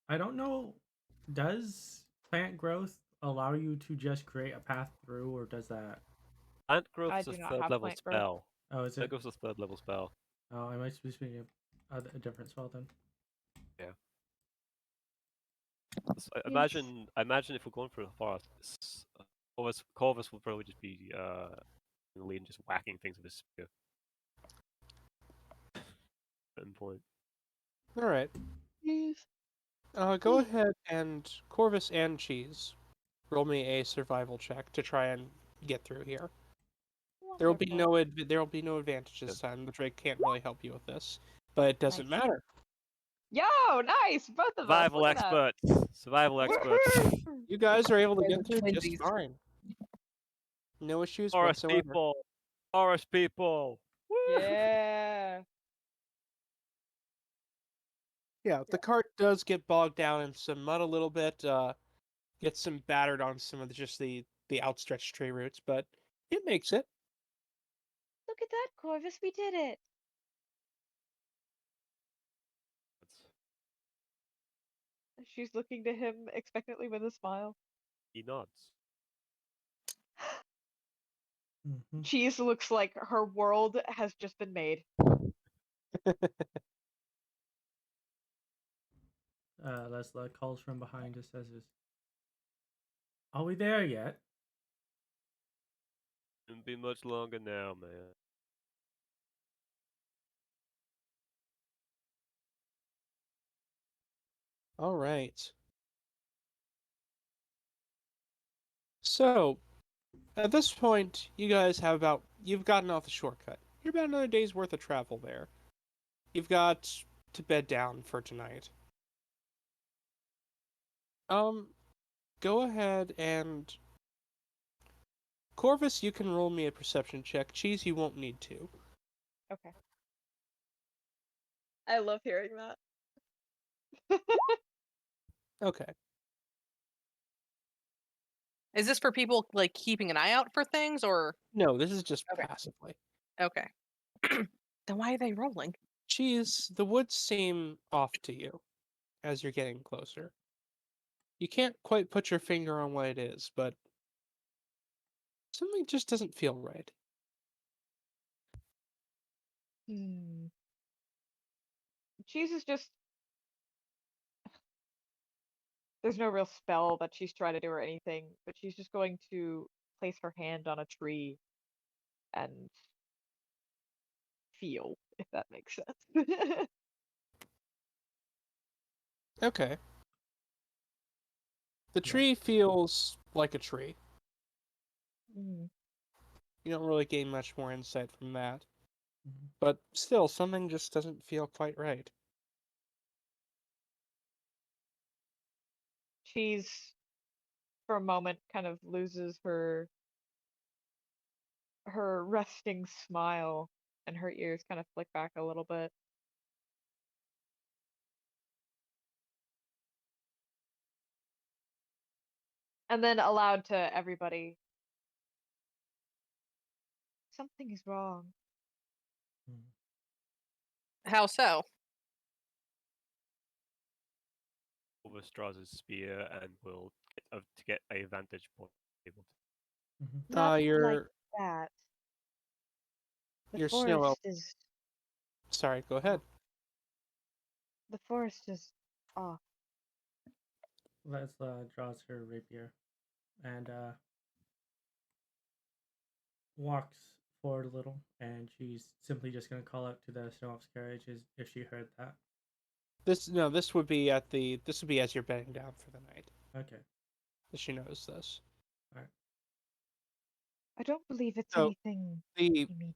I don't know. Does plant growth allow you to just create a path through, or does that? Plant growth I is a do not third have level plant growth. spell. Oh, is Plant it? growth is a third level spell. Oh, I might be speaking of a different spell then. I imagine if we're going for the forest, Corvus will probably just be in the lead and just whacking things with his spear. At some point. All right. Go ahead and Corvus and Cheese roll me a survival check to try and get through here. There will be no advantage this time. The Drake can't really help you with this, but it doesn't Nice. matter. Yo, nice! Both of us. Survival Look at that. experts! Survival experts! Woo! You guys are able to They're get through just twinsies. fine. No issues Forest whatsoever. people! Forest people! Woo! Yeah. Yeah, the cart does get bogged down in some mud a little bit, gets some battered on some of the outstretched tree roots, but it makes it. Look at that, Corvus. We did it. She's looking to him expectantly with a smile. He nods. Mm-hmm. Cheese looks like her world has just been made. Lessla calls from behind and says, "Are we there yet?" Shouldn't be much longer now, man. All right. So, at this point, you guys you've gotten off the shortcut. You're about another day's worth of travel there. You've got to bed down for tonight. Go ahead and Corvus, you can roll me a perception check. Cheese, you won't need to. Okay. I love hearing that. Okay. Is this for people like keeping an eye out for things, or No, this is just Okay. passively. okay? Then why are they rolling? Cheese, the woods seem off to you as you're getting closer. You can't quite put your finger on what it is, but something just doesn't feel right. Cheese is just. There's no real spell that she's trying to do or anything, but she's just going to place her hand on a tree and feel, if that makes sense. Okay. The Yeah. tree feels like a tree. Mm. You don't really gain much more insight from that. Mhm. But still, something just doesn't feel quite right. Cheese, for a moment, kind of loses her resting smile, and her ears kind of flick back a little bit. And then aloud to everybody, something is wrong. Mhm. How so? Corvus draws his spear and will to get a vantage point. Able to. Mhm. Not like Your that. The your snow elf. forest is Sorry, go ahead. the forest is off. Lessla draws her rapier and walks forward a little, and she's simply just going to call out to the snow elf's carriage if she heard that. This would be as you're bedding down for the night. Okay. That she knows this. I don't believe it's So anything the immediate.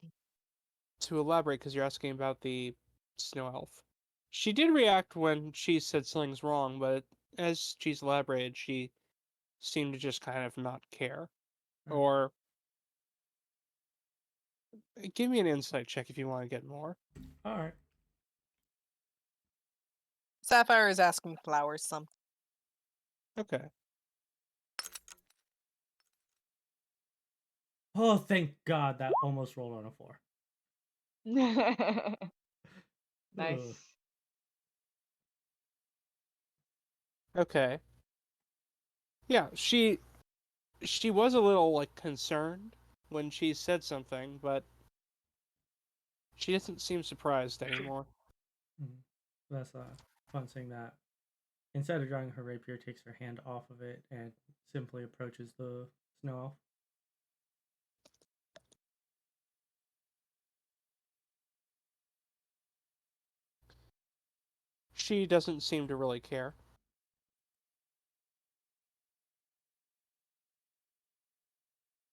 to elaborate, because you're asking about the snow elf. She did react when she said something's wrong, but as she's elaborated, she seemed to just kind of not care. Right. Or Give me an insight check if you want to get more. All right. Sapphire is asking flowers something. Okay. Oh, thank God that almost rolled on a 4. Nice. Ugh. Okay. Yeah, she was a little like concerned when she said something, but she doesn't seem surprised anymore. That's fun saying that. Instead of drawing her rapier, takes her hand off of it and simply approaches the snow elf. She doesn't seem to really care.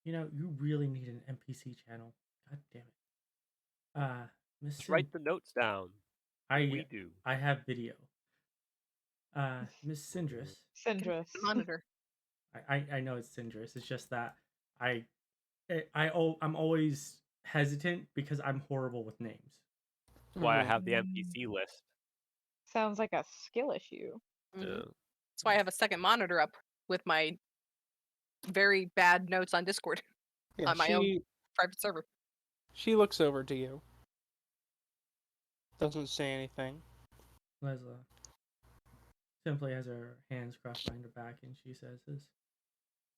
You know, you really need an NPC channel. God damn it. Miss Just write the notes down. We do. I have video. Miss Syndress. Syndress. Monitor. I know it's Syndress. It's just that I'm always hesitant because I'm horrible with names. That's why I Mhm. have the NPC list. Sounds like a skill issue. Mhm. Yeah. That's why I have a second monitor up with my very bad notes on Discord Yeah, on my own private server. she looks over to you. Doesn't say anything. Lessla simply has her hands crossed behind her back and she says this.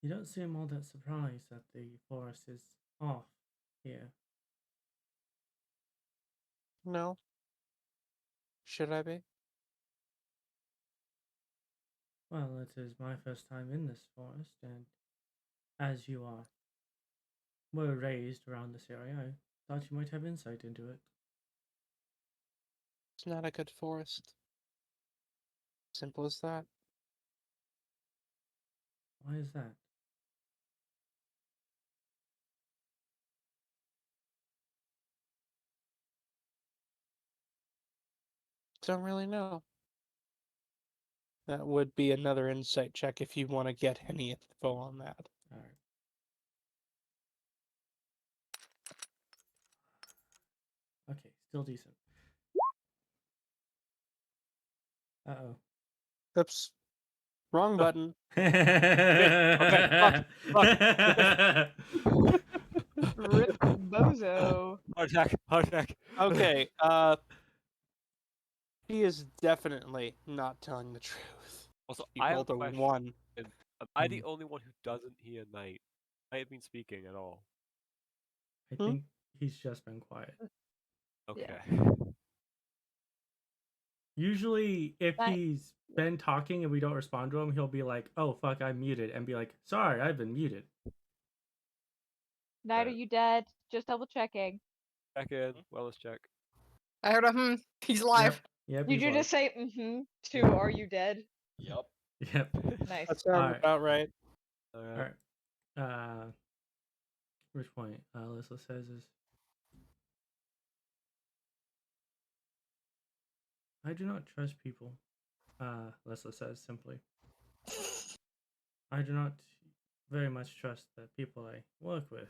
You don't seem all that surprised that the forest is off here. No. Should I be? Well, it is my first time in this forest, and as you were raised around this area, I thought you might have insight into it. It's not a good forest. Simple as that. Why is that? Don't really know. That would be another insight check if you want to get any info on that. Alright. Okay, still decent. Uh-oh. Oops. Wrong button. Okay, fuck. Rip Bozo. Heart attack. Heart attack. Okay, he is definitely not telling the truth. Also, He I have a rolled a question. 1. Am I the only one who doesn't hear Knight? I have been speaking at all. I Hmm? think he's just been quiet. Okay. Usually, if That- he's been talking and we don't respond to him, he'll be like, oh, fuck, I'm muted, and be like, sorry, I've been muted. Night, are you dead? Just double checking. Check in. Wellness check. I heard a he's alive. Yep, Did he's you live. just say to are you dead? Yep. Yep. Nice. That sounds Alright. about right. Alright. Alright. Which point Lessla says is, I do not trust people. Lessla says simply. I do not very much trust the people I work with.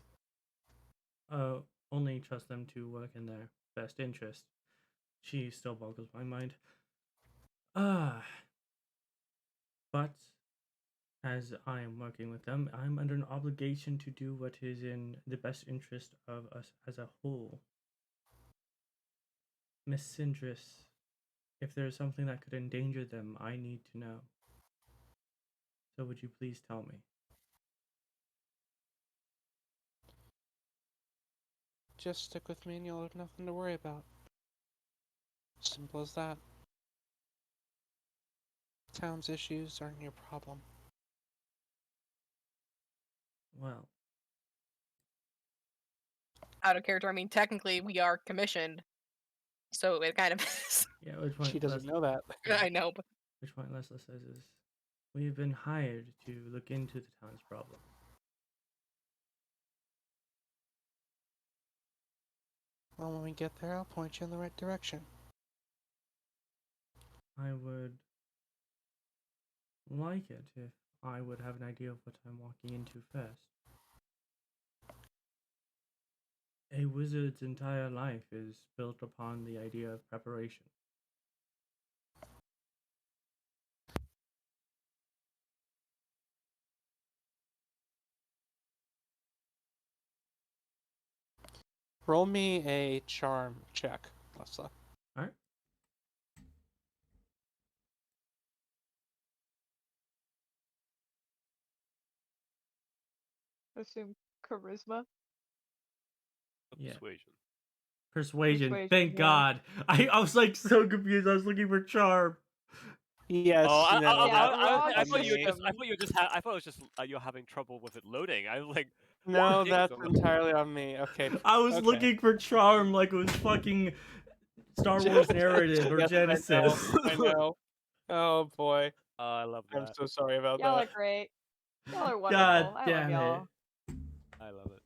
Only trust them to work in their best interest. She still boggles my mind. But as I am working with them, I'm under an obligation to do what is in the best interest of us as a whole. Miss Syndress, if there is something that could endanger them, I need to know. So would you please tell me? Just stick with me and you'll have nothing to worry about. Simple as that. Town's issues aren't your problem. Well, Out of character, I mean, technically we are commissioned, so it kind of is. yeah, which point She doesn't know that. I know, but Which point Lessla says is, we have been hired to look into the town's problem. Well, when we get there, I'll point you in the right direction. I would like it if I would have an idea of what I'm walking into first. A wizard's entire life is built upon the idea of preparation. Roll me a charm check, Lessla. Alright. Assume charisma. Yeah. Persuasion. Persuasion. Persuasion, Thank yeah. God. I was like so confused. I was looking for charm. Yes. Oh, no, Yeah, I that's thought you were me. just. I thought you were just. I thought it was just you're having trouble with it loading. I was like, No, ding that's dong. entirely on me. Okay. I was okay. looking for charm like it was fucking Star Wars narrative or Yes, Genesis. I know. Oh boy. Oh, I love I'm that. so sorry about Y'all are that. great. Y'all are God wonderful. I love damn it. y'all. I love it.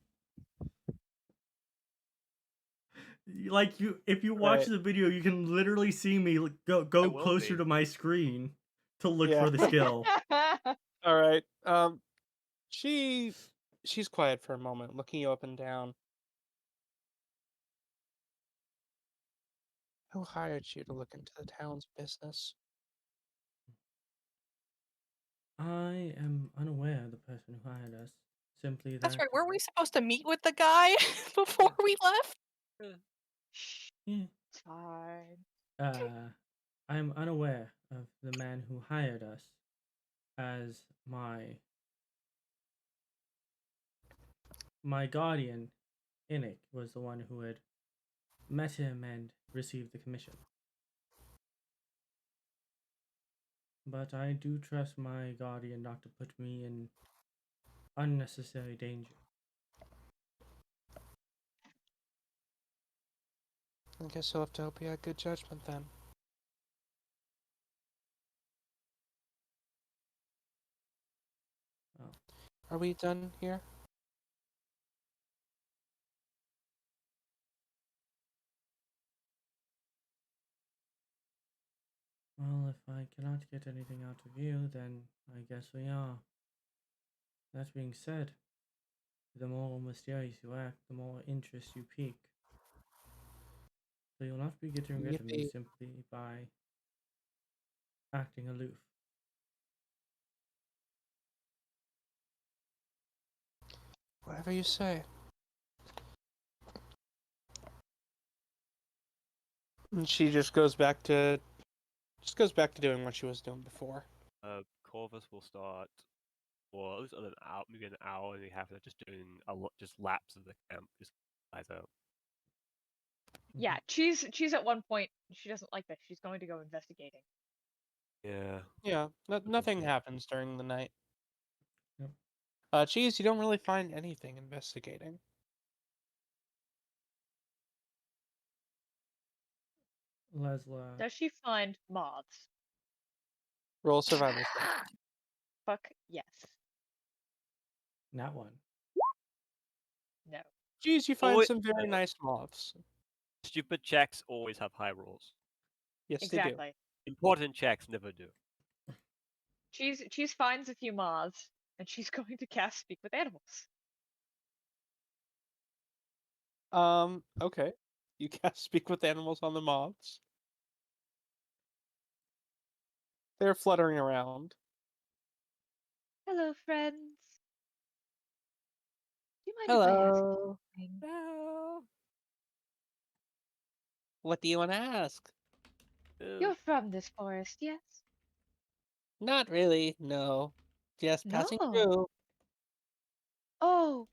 Like if you watch Right. the video, you can literally see me go will closer be. to my screen to look Yeah. for the skill. All right. She's quiet for a moment, looking you up and down. Who hired you to look into the town's business? I am unaware of the person who hired us. Simply that. That's right. Were we supposed to meet with the guy before we left? Yeah. It's fine. I am unaware of the man who hired us, as my guardian, Inik, was the one who had met him and received the commission. But I do trust my guardian not to put me in unnecessary danger. I guess you'll have to hope you had good judgment then. Oh. Are we done here? Well, if I cannot get anything out of you, then I guess we are. That being said, the more mysterious you act, the more interest you pique. So you'll not be getting rid of me Yippee. simply by acting aloof. Whatever you say. And she just goes back to doing what she was doing before. Corvus will start. Well, at least an hour, maybe an hour and a half. They're just doing just laps of the camp, just guys out. Yeah, Cheese at one point, she doesn't like this. She's going to go investigating. Yeah. Yeah, nothing happens during the night. Yep. Cheese, you don't really find anything investigating. Lessla. Does she find moths? Roll survival check. Fuck yes. Not one. No. Cheese, you find Always- some very nice moths. Stupid checks always have high rolls. Yes, Exactly. Important checks never do. Cheese finds a few moths, and she's going to cast Speak with Animals. they do. Okay. You cast Speak with Animals on the moths. They're fluttering around. Hello, friends. Do you mind if I ask you something? Hello. What do you want to ask? You're from this forest, yes? Not really, no. Just passing No. through. Oh,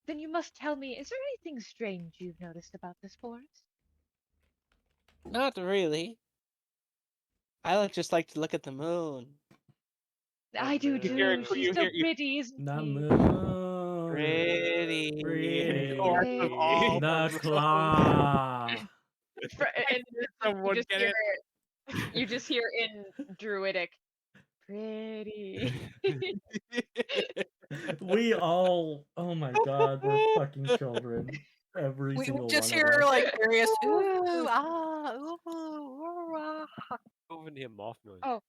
then you must tell me, is there anything strange you've noticed about this forest? Not really. I just like to look at the moon. I do You too. hear it- She's you so hear- you- pretty, isn't The she? moon. Pretty. Pretty. Source of all The of claw. And Someone get it? you just hear in Druidic, pretty. We all, oh my god, we're fucking children. Every We single just one hear of us. like various ooh ah ooh ooh ah. Over near moth noise. Oh.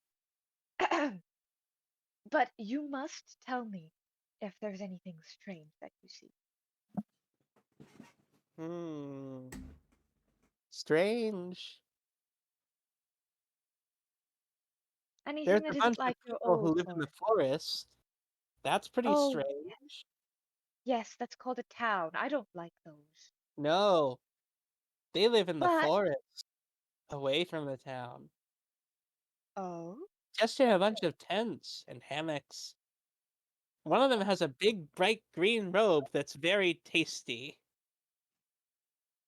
But you must tell me if there's anything strange that you see. Strange. Anything There's that a isn't bunch of like your people who old live in the forest. forest. That's pretty Oh, strange. yes, that's called a town. I don't like those. No, they live in the But, forest, away from the town. oh, Just in a bunch of tents and hammocks. One of them has a big, bright green robe that's very tasty.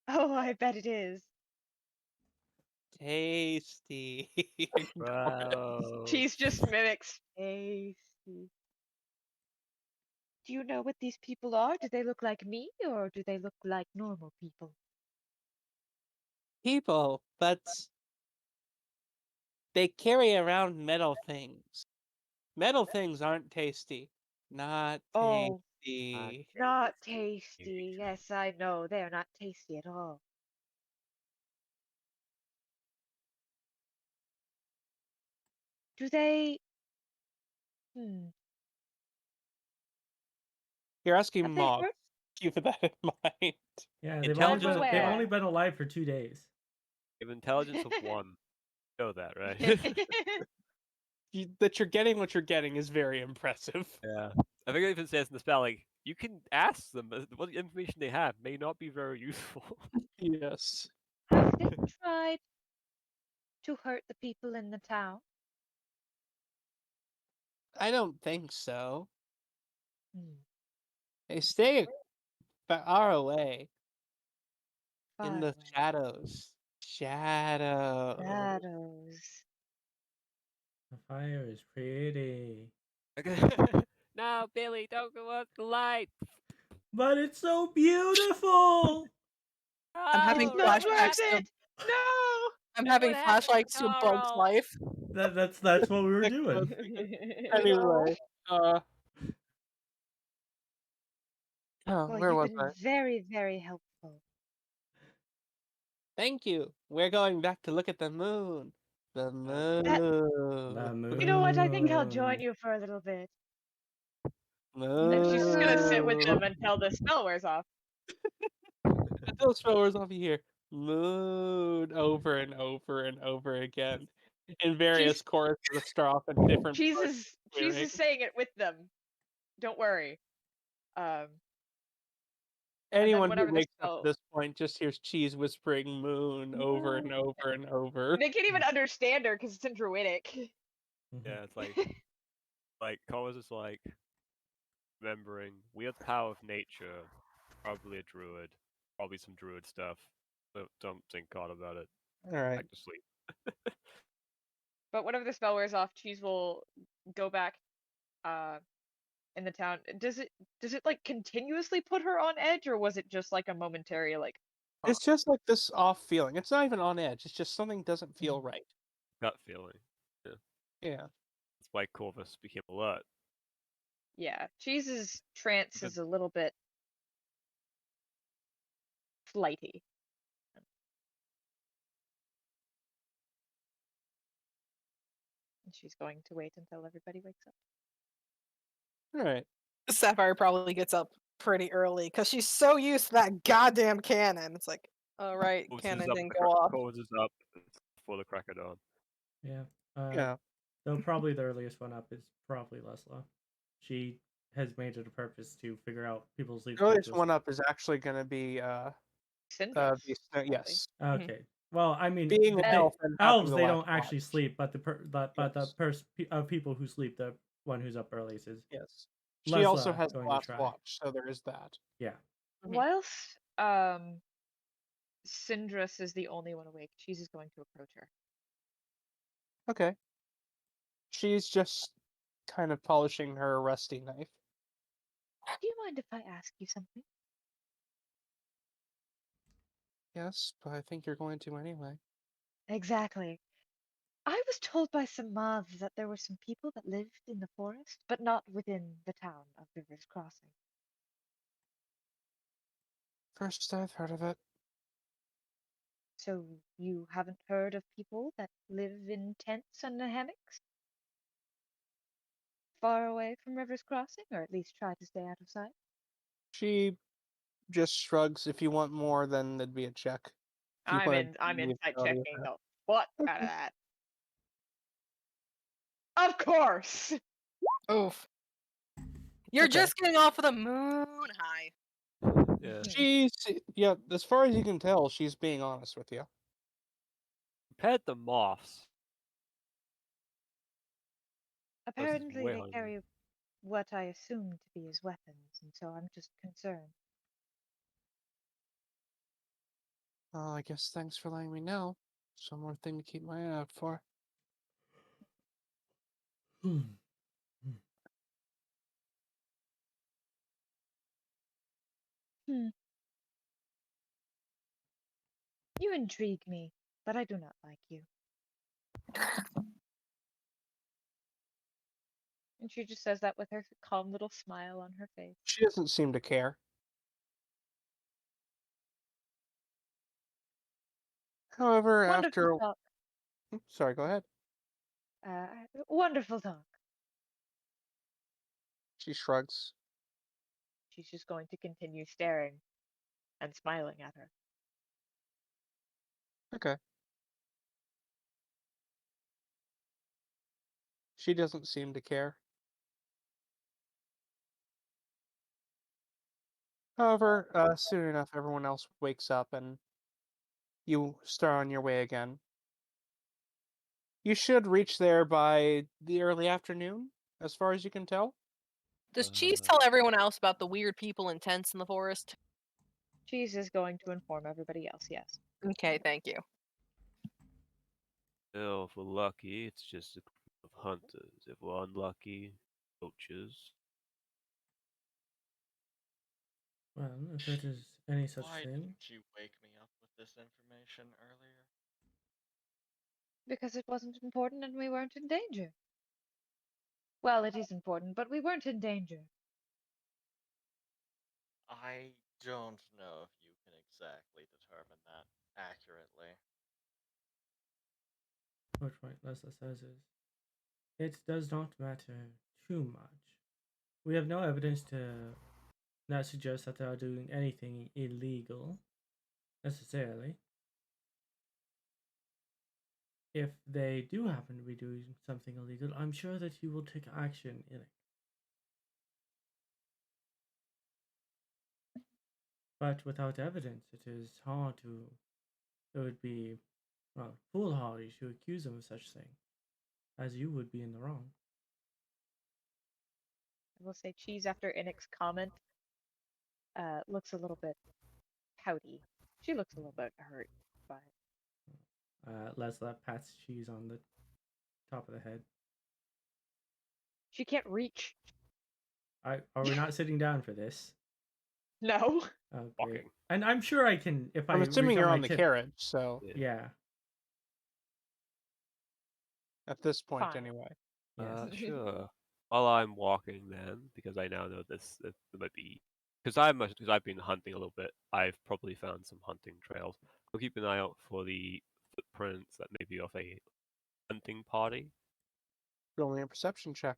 oh, I bet it is. Tasty. Wow. Cheese just mimics tasty. Do you know what these people are? Do they look like me, or do they look like normal people? People, but they carry around metal things. Metal things aren't tasty. Not Oh, tasty. not tasty. Yes, I know. They are not tasty at all. Do they... Hmm. You're asking Have they Mog. hurt? Keep that in mind. Yeah, Intelligence of they've aware. only been alive for 2 days. They have intelligence of 1. Know that, right? That you're getting what you're getting is very impressive. Yeah. I think it even says in the spell, like, you can ask them, what information they have may not be very useful. Yes. Have they tried to hurt the people in the town? I don't think so. Hmm. They stay far away in Far the away. shadows. Shadows. Shadows. The fire is pretty. No, Billy, don't go up the light. But it's so beautiful! I'm having Oh, Not what worth flashbacks happened? to it! No! I'm What having happened flashbacks to to Bug's Carl? life. That's what we were Like, doing. Anyway, oh, Well, where you've was been I? very, very helpful. Thank you. We're going back to look at the moon. The That- moon. The moon. You know what? I think I'll join you for a little bit. And she's just gonna sit with Moon. them until the spell wears off. Until spellers off here. Moon over and over and over again. In various choruses that start off in different Cheese parts is of the lyric. saying it with them. Don't worry. And Anyone who whenever the wakes up spell, at this point just hears Cheese whispering moon over and over and over. they can't even understand her because it's in Druidic. Yeah, it's like Carl is like remembering we have the power of nature, probably a druid, probably some druid stuff. Don't think God about it. Alright. Back to sleep. But whenever the spell wears off, Cheese will go back in the town. Does it like continuously put her on edge, or was it just like a momentary like It's just like this off feeling. It's not even on edge. It's just something doesn't feel right. Gut feeling. Yeah. That's why Corvus became alert. Yeah, Cheese's trance Good. is a little bit flighty. And she's going to wait until everybody wakes up. Alright. Sapphire probably gets up pretty early because she's so used to that goddamn cannon. It's like, all right, Corvus cannon is up. didn't go off. Corvus is up before the crack of dawn. Yeah. Yeah. Though probably the earliest one up is probably Lessla. She has made it a purpose to figure out people's sleep The earliest schedules. one up is actually gonna be Syndrome. yes. Okay. Well, I mean, Being an elf and having elves the they last don't actually watch. sleep, but the Yes. people who sleep, the one who's up earliest is Yes. She also Lessla has the going to last try. watch, so there is that. Yeah. Whilst Syndrus is the only one awake, Cheese is going to approach her. Okay. She's just kind of polishing her rusty knife. Do you mind if I ask you something? Yes, but I think you're going to anyway. Exactly. I was told by some moths that there were some people that lived in the forest, but not within the town of River's Crossing. First I've heard of it. So you haven't heard of people that live in tents and hammocks? Far away from River's Crossing, or at least try to stay out of sight? She just shrugs. If you want more, then there'd be a check. If you wanna I'm leave insight the audio checking back. the fuck out of that. Of course. Oof. You're Okay. just getting off of the moon high. Yeah. Yeah, as far as you can tell, she's being honest with you. Compared to moths, this is Apparently way they harder. carry what I assume to be as weapons, and so I'm just concerned. Oh, I guess thanks for letting me know. Just one more thing to keep my eye out for. Hmm. You intrigue me, but I do not like you. And she just says that with her calm little smile on her face. She doesn't seem to care. However, Wonderful after talk. sorry, go ahead. Wonderful talk. She shrugs. She's just going to continue staring and smiling at her. Okay. She doesn't seem to care. However, soon enough, everyone else wakes up and you start on your way again. You should reach there by the early afternoon, as far as you can tell. Does Cheese tell everyone else about the weird people in tents in the forest? Cheese is going to inform everybody else, yes. Okay, thank you. Well, if we're lucky, it's just a group of hunters. If we're unlucky, poachers. Well, if it is any such Why thing, didn't you wake me up with this information earlier? Because it wasn't important and we weren't in danger. Well, it is important, but we weren't in danger. I don't know if you can exactly determine that accurately. what Lessla says is, it does not matter too much. We have no evidence that suggests that they are doing anything illegal, necessarily. If they do happen to be doing something illegal, I'm sure that you will take action in it. But without evidence, it would be, well, foolhardy to accuse them of such thing, as you would be in the wrong. I will say Cheese, after Inik's comment, looks a little bit pouty. She looks a little bit hurt by it. Lessla pats Cheese on the top of the head. She can't reach. Are we not sitting down for this? No. Oh, great. Walking. And I'm sure I can, if I'm I assuming reach you're my on the tip- carriage, so Yeah. at this point, Fine. anyway. Yes. Sure. While I'm walking, then, because I now know this, that there might be, because I've been hunting a little bit. I've probably found some hunting trails. I'll keep an eye out for the footprints that may be of a hunting party. Roll me a perception check.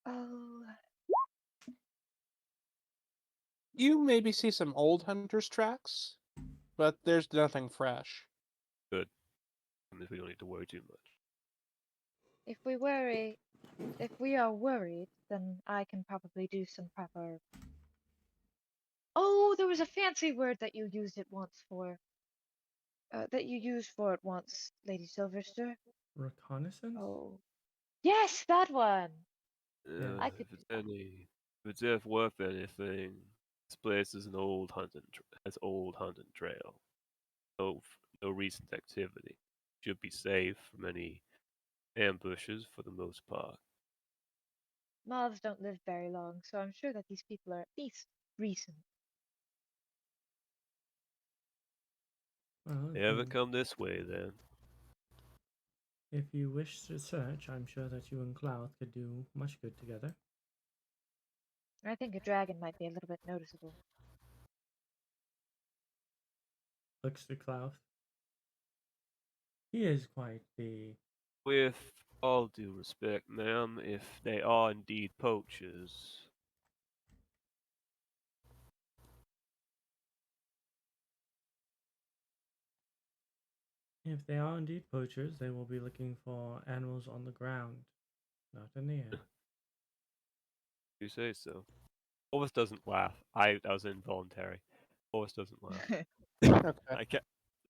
Oh. You maybe see some old hunters' tracks, but there's nothing fresh. Good. That means we don't need to worry too much. If we are worried, then I can probably do some proper. Oh, there was a fancy word that you used it once for. That you used for it once, Lady Silverster. Reconnaissance? Oh. Yes, that one. Yeah. I could do that. If it's worth anything, this place is an old hunting trail. No recent activity. Should be safe from any ambushes for the most part. Moths don't live very long, so I'm sure that these people are at least recent. Well, They haven't come this way then. if you wish to search, I'm sure that you and Cloud could do much good together. I think a dragon might be a little bit noticeable. Looks to Cloud. He is quite the... With All due respect, ma'am, if they are indeed poachers. If they are indeed poachers, they will be looking for animals on the ground, not in the air. You say so. Corvus doesn't laugh. That was involuntary. Corvus doesn't laugh. Okay. I get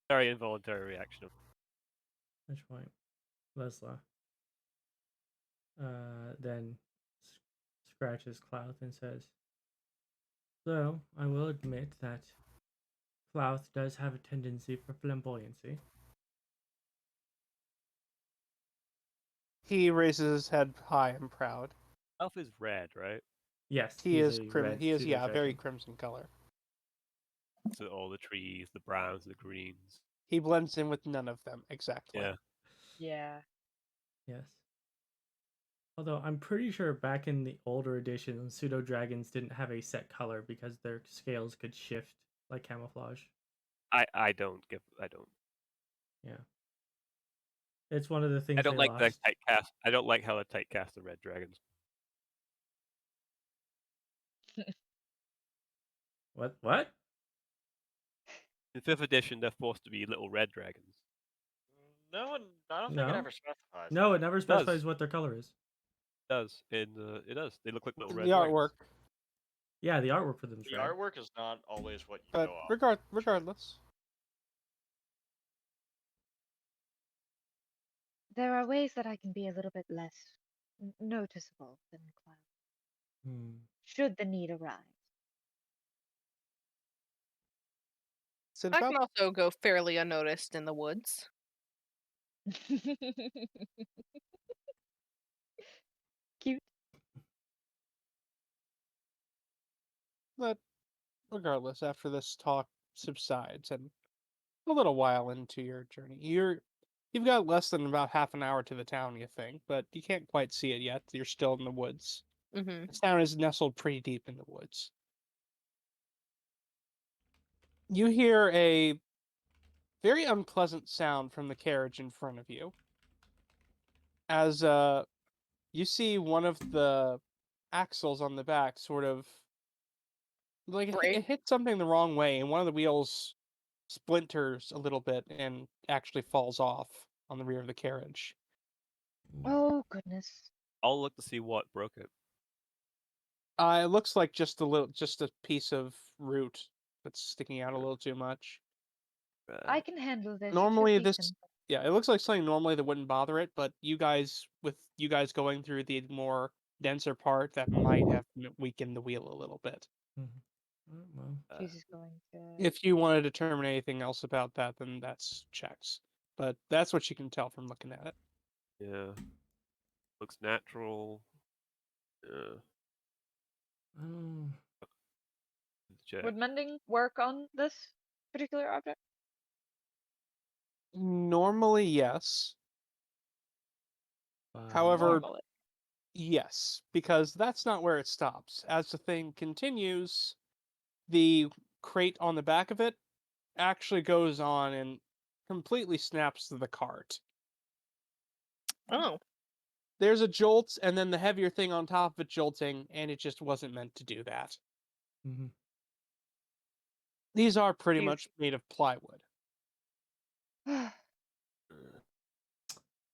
very involuntary reaction. Which point, Lessla then scratches Clouth and says, "So, I will admit that Clouth does have a tendency for flamboyancy. He raises his head high and proud. Elf is red, right? Yes, He he's is a red He is pseudo very dragon. crimson color. So all the trees, the browns, the greens. He blends in with none of them exactly. Yeah. Yeah. Yes. Although I'm pretty sure back in the older editions, pseudo dragons didn't have a set color because their scales could shift like camouflage. I don't. Yeah. It's one of the things I don't they like the lost. typecast. I don't like how they typecast the red dragons. What? In 5th edition, they're forced to be little red dragons. No, I don't think it No? ever specifies. No, that. it never It does. specifies what their color is. It does. It does. They look like little red The dragons. artwork, Yeah, the artwork for them is The red. artwork is not always what you but go off. regardless, There are ways that I can be a little bit less noticeable than Cloud, Hmm. should the need arise. it's I about can also go fairly unnoticed in the woods. Cute. but regardless, after this talk subsides and a little while into your journey, you've got less than about half an hour to the town, you think, but you can't quite see it yet. You're still in the woods. Mm-hmm. The town is nestled pretty deep in the woods. You hear a very unpleasant sound from the carriage in front of you as you see one of the axles on the back sort of like Break. it hit something the wrong way, and one of the wheels splinters a little bit and actually falls off on the rear of the carriage. Oh, goodness. I'll look to see what broke it. It looks like just a piece of root that's sticking out a little too much. I can handle this. It should Normally, be this simple. yeah, it looks like something normally that wouldn't bother it, but with you guys going through the more denser part, that might have weakened the wheel a little bit. Well, Cheese is going to. If you want to determine anything else about that, then that's checks. But that's what you can tell from looking at it. Yeah. Looks natural. Yeah. um, Check. Would mending work on this particular object? Normally, yes. but However, Normally. yes, because that's not where it stops. As the thing continues, the crate on the back of it actually goes on and completely snaps the cart. Oh. There's a jolt, and then the heavier thing on top of it jolting, and it just wasn't meant to do that. mhm. These are pretty You- much made of plywood.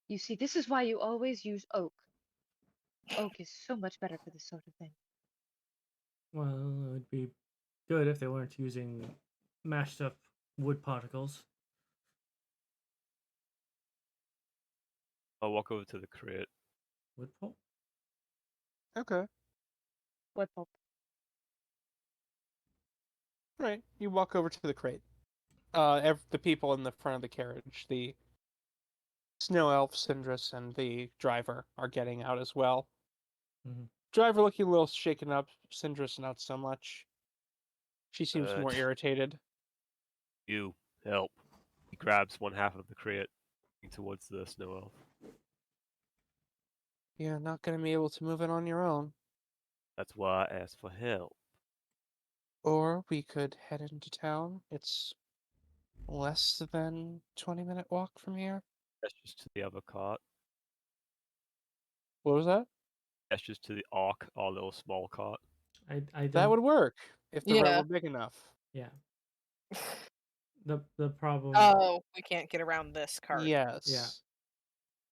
You see, this is why you always use oak. Oak is so much better for this sort of thing. Well, it would be good if they weren't using mashed up wood particles. I'll walk over to the crate. Wood pulp? Okay. Wood pulp. Right. You walk over to the crate. The people in the front of the carriage, the snow elf, Sindris, and the driver are getting out as well. Mhm. Driver looking a little shaken up. Sindris not so much. She seems more irritated. You help. He grabs one half of the crate towards the snow elf. You're not going to be able to move it on your own. That's why I asked for help. Or we could head into town. It's less than 20-minute walk from here. That's just to the other cart. What was that? Gestures to the arc, our little small cart. I That don't. would work if the road Yeah. were big enough. Yeah. The problem. Oh, we can't get around this card. Yes.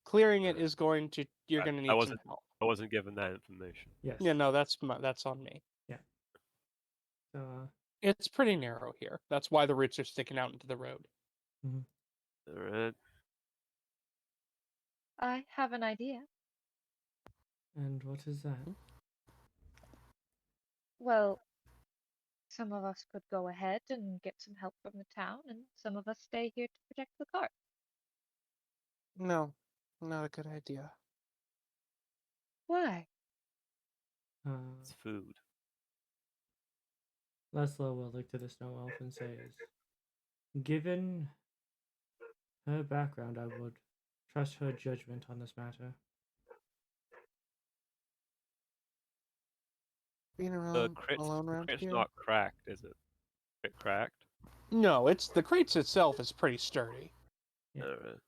Clearing it is going to. You're Right, going to I need some wasn't- help. I wasn't given that information. Yes. Yeah, no, that's on me. So, It's pretty narrow here. That's why the roots are sticking out into the road. Alright. I have an idea. and what is that? Well, some of us could go ahead and get some help from the town, and some of us stay here to protect the cart. No, not a good idea. Why? It's food. Lessla will look to the snow elf and says, "Given her background, I would trust her judgment on this matter." Being The alone crate's around here. not cracked, is it? A bit cracked? No, it's the crates itself is pretty sturdy. Yeah. Alright.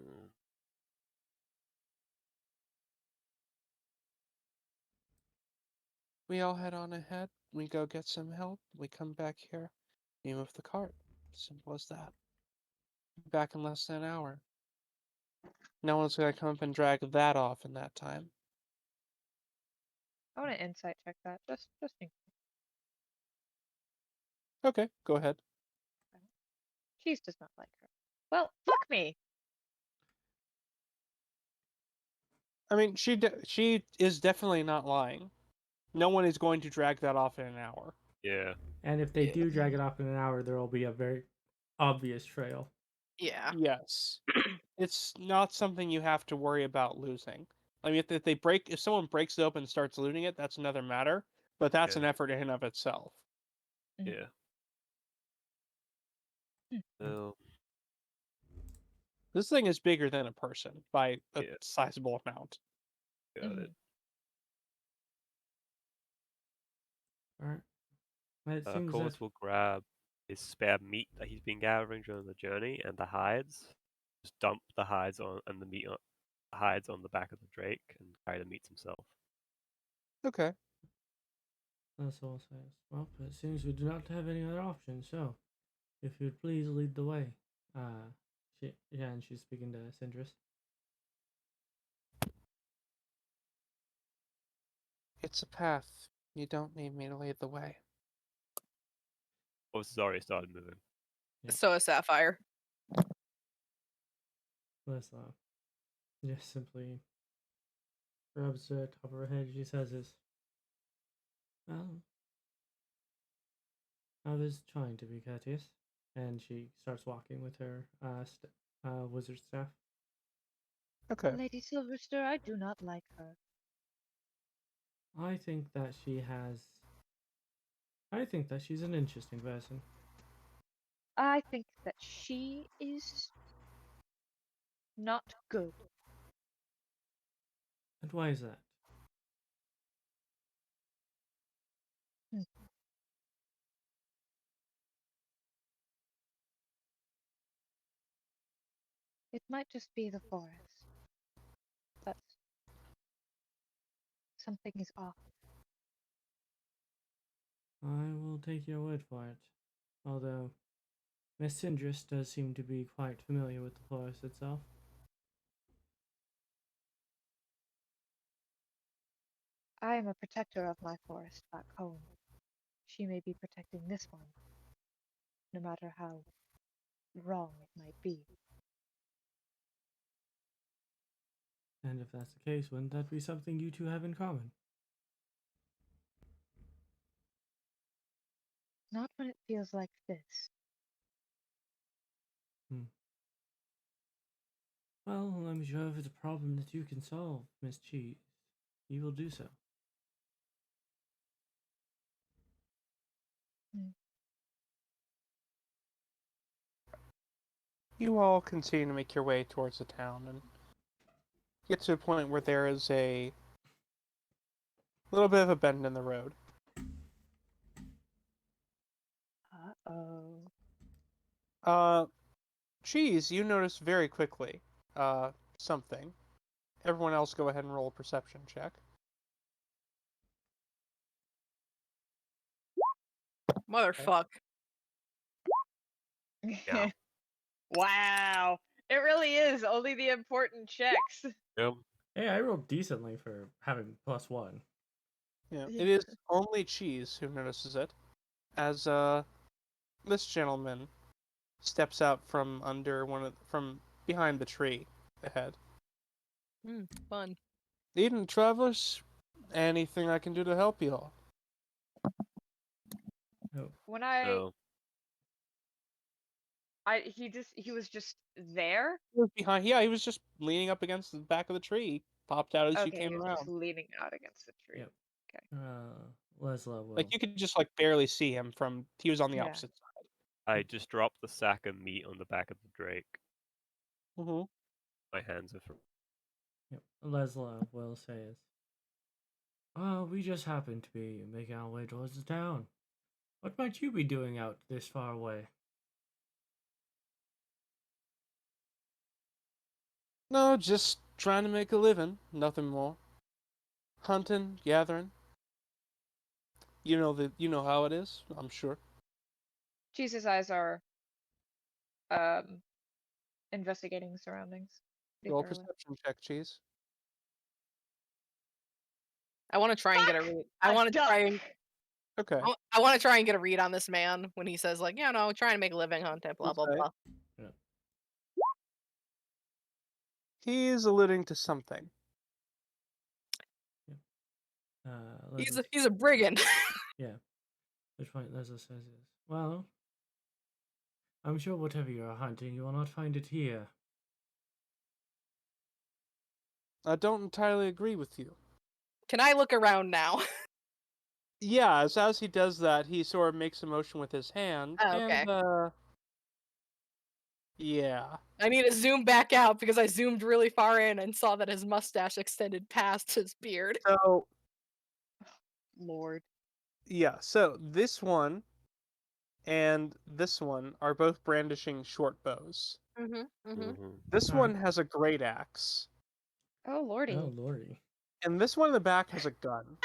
Mm. We all head on ahead. We go get some help. We come back here. We move the cart. Simple as that. Back in less than an hour. No one's gonna come up and drag that off in that time. I want to insight check that. Just in Okay, go ahead. Cheese does not like her. Well, fuck me. I mean, she is definitely not lying. No one is going to drag that off in an hour. Yeah. And if they Yeah. do drag it off in an hour, there will be a very obvious trail. Yeah. Yes. It's not something you have to worry about losing. I mean, if someone breaks it open and starts looting it, that's another matter. But that's an Yeah. effort in and of itself. Yeah. So, This thing is bigger than a person by a Yeah. sizable amount. got it. Alright. It seems Corvus that will grab his spare meat that he's been gathering during the journey and the hides. Just dump the hides on and the meat on the hides on the back of the drake and carry the meat himself. Okay. Lessla says, "Well, it seems we do not have any other option, so if you'd please lead the way." And she's speaking to Sindris. It's a path. You don't need me to lead the way. Corvus has already started moving. Yeah. So is Sapphire. Lessla just simply rubs the top of her head. She says, "Well, I was trying to be courteous," and she starts walking with her wizard staff. Okay. Lady Silverster, I do not like her. I think that she's an interesting person. I think that she is not good. And why is that? It might just be the forest. But something is off. I will take your word for it. Although Miss Sindris does seem to be quite familiar with the forest itself. I am a protector of my forest back home. She may be protecting this one, no matter how wrong it might be. And if that's the case, wouldn't that be something you two have in common? Not when it feels like this. Well, I'm sure if it's a problem that you can solve, Miss Cheese, you will do so. You all continue to make your way towards the town and get to a point where there is a little bit of a bend in the road. Uh-oh. Cheese, you notice very quickly something. Everyone else go ahead and roll a perception check. Motherfuck. Yeah. Wow. It really is only the important checks. Yep. Hey, I rolled decently for having +1. Yeah, Yeah. it is only Cheese who notices it, as this gentleman steps out from under from behind the tree ahead. Fun. Eden Travelers, anything I can do to help you all? Oh, When So he was just there. He was behind. Yeah, he was just leaning up against the back of the tree. Popped out as you Okay, he came was just around. leaning out against the tree. yep. Okay. Lessla will. Like you could just like barely see him from. He was on the Yeah. opposite side. I just dropped the sack of meat on the back of the Drake. Mm-hmm. My hands are free. Yep. Lessla will say, we just happened to be making our way towards the town. What might you be doing out this far away? No, just trying to make a living. Nothing more. Hunting, gathering. You know how it is. I'm sure. Cheese's eyes are investigating the surroundings. pretty Roll a thoroughly. perception check, Cheese. I want to try and get a Fuck! read. I A want to duck! try and Okay. I want to try and get a read on this man when he says like, yeah, no, trying to make a living, hunting, blah blah Okay. blah. He's alluding to something. He's a brigand. Yeah. Which point Lessla says is, well, I'm sure whatever you are hunting, you will not find it here. I don't entirely agree with you. Can I look around now? Yeah, as he does that, he sort of makes a motion with his hand, Oh, okay. and yeah. I need to zoom back out because I zoomed really far in and saw that his mustache extended past his beard. So Lord. yeah, so this one and this one are both brandishing short bows. This Alright. one has a great axe, Oh lordy. Oh, lordy. and this one in the back has a gun.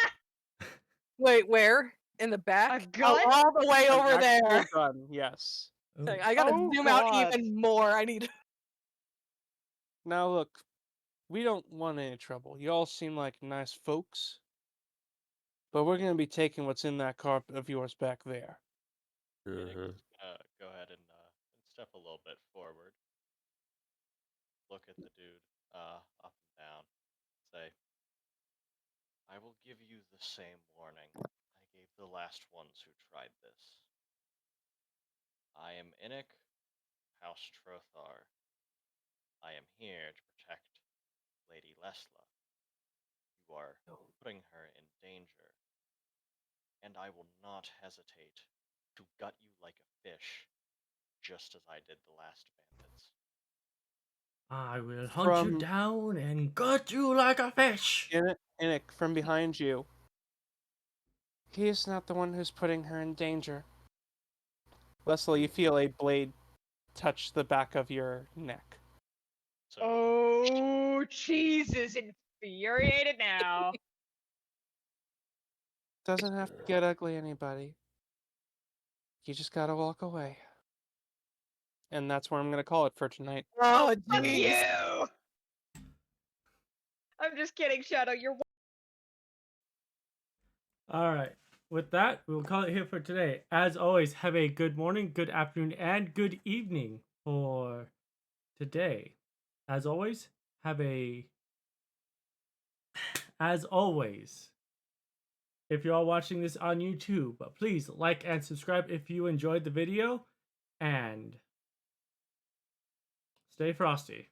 Wait, where? In the back? A gun? Oh, all the way An over actual there. gun, yes. Oh. I gotta Oh, zoom out God. even more. I need. Now look, we don't want any trouble. You all seem like nice folks, but we're gonna be taking what's in that cart of yours back there. Inik is gonna go ahead and step a little bit forward. Look at the dude up and down. Say, I will give you the same warning I gave the last ones who tried this. I am Inik, House Trothar. I am here to protect Lady Lessla. You are putting her in danger, and I will not hesitate to gut you like a fish, just as I did the last bandits. I will hunt you down and gut you like a fish. Inik, from behind you. He is not the one who's putting her in danger. Leslie, you feel a blade touch the back of your neck. So, Oh, Cheese is infuriated now. Doesn't have to get ugly, anybody. You just gotta walk away. And that's where I'm gonna call it for tonight. Oh, Fuck jeez. you! I'm just kidding, Shadow. You're Alright. With that, we'll call it here for today. As always, have a good morning, good afternoon, and good evening for today. As always, if you're all watching this on YouTube, please like and subscribe if you enjoyed the video, and stay frosty.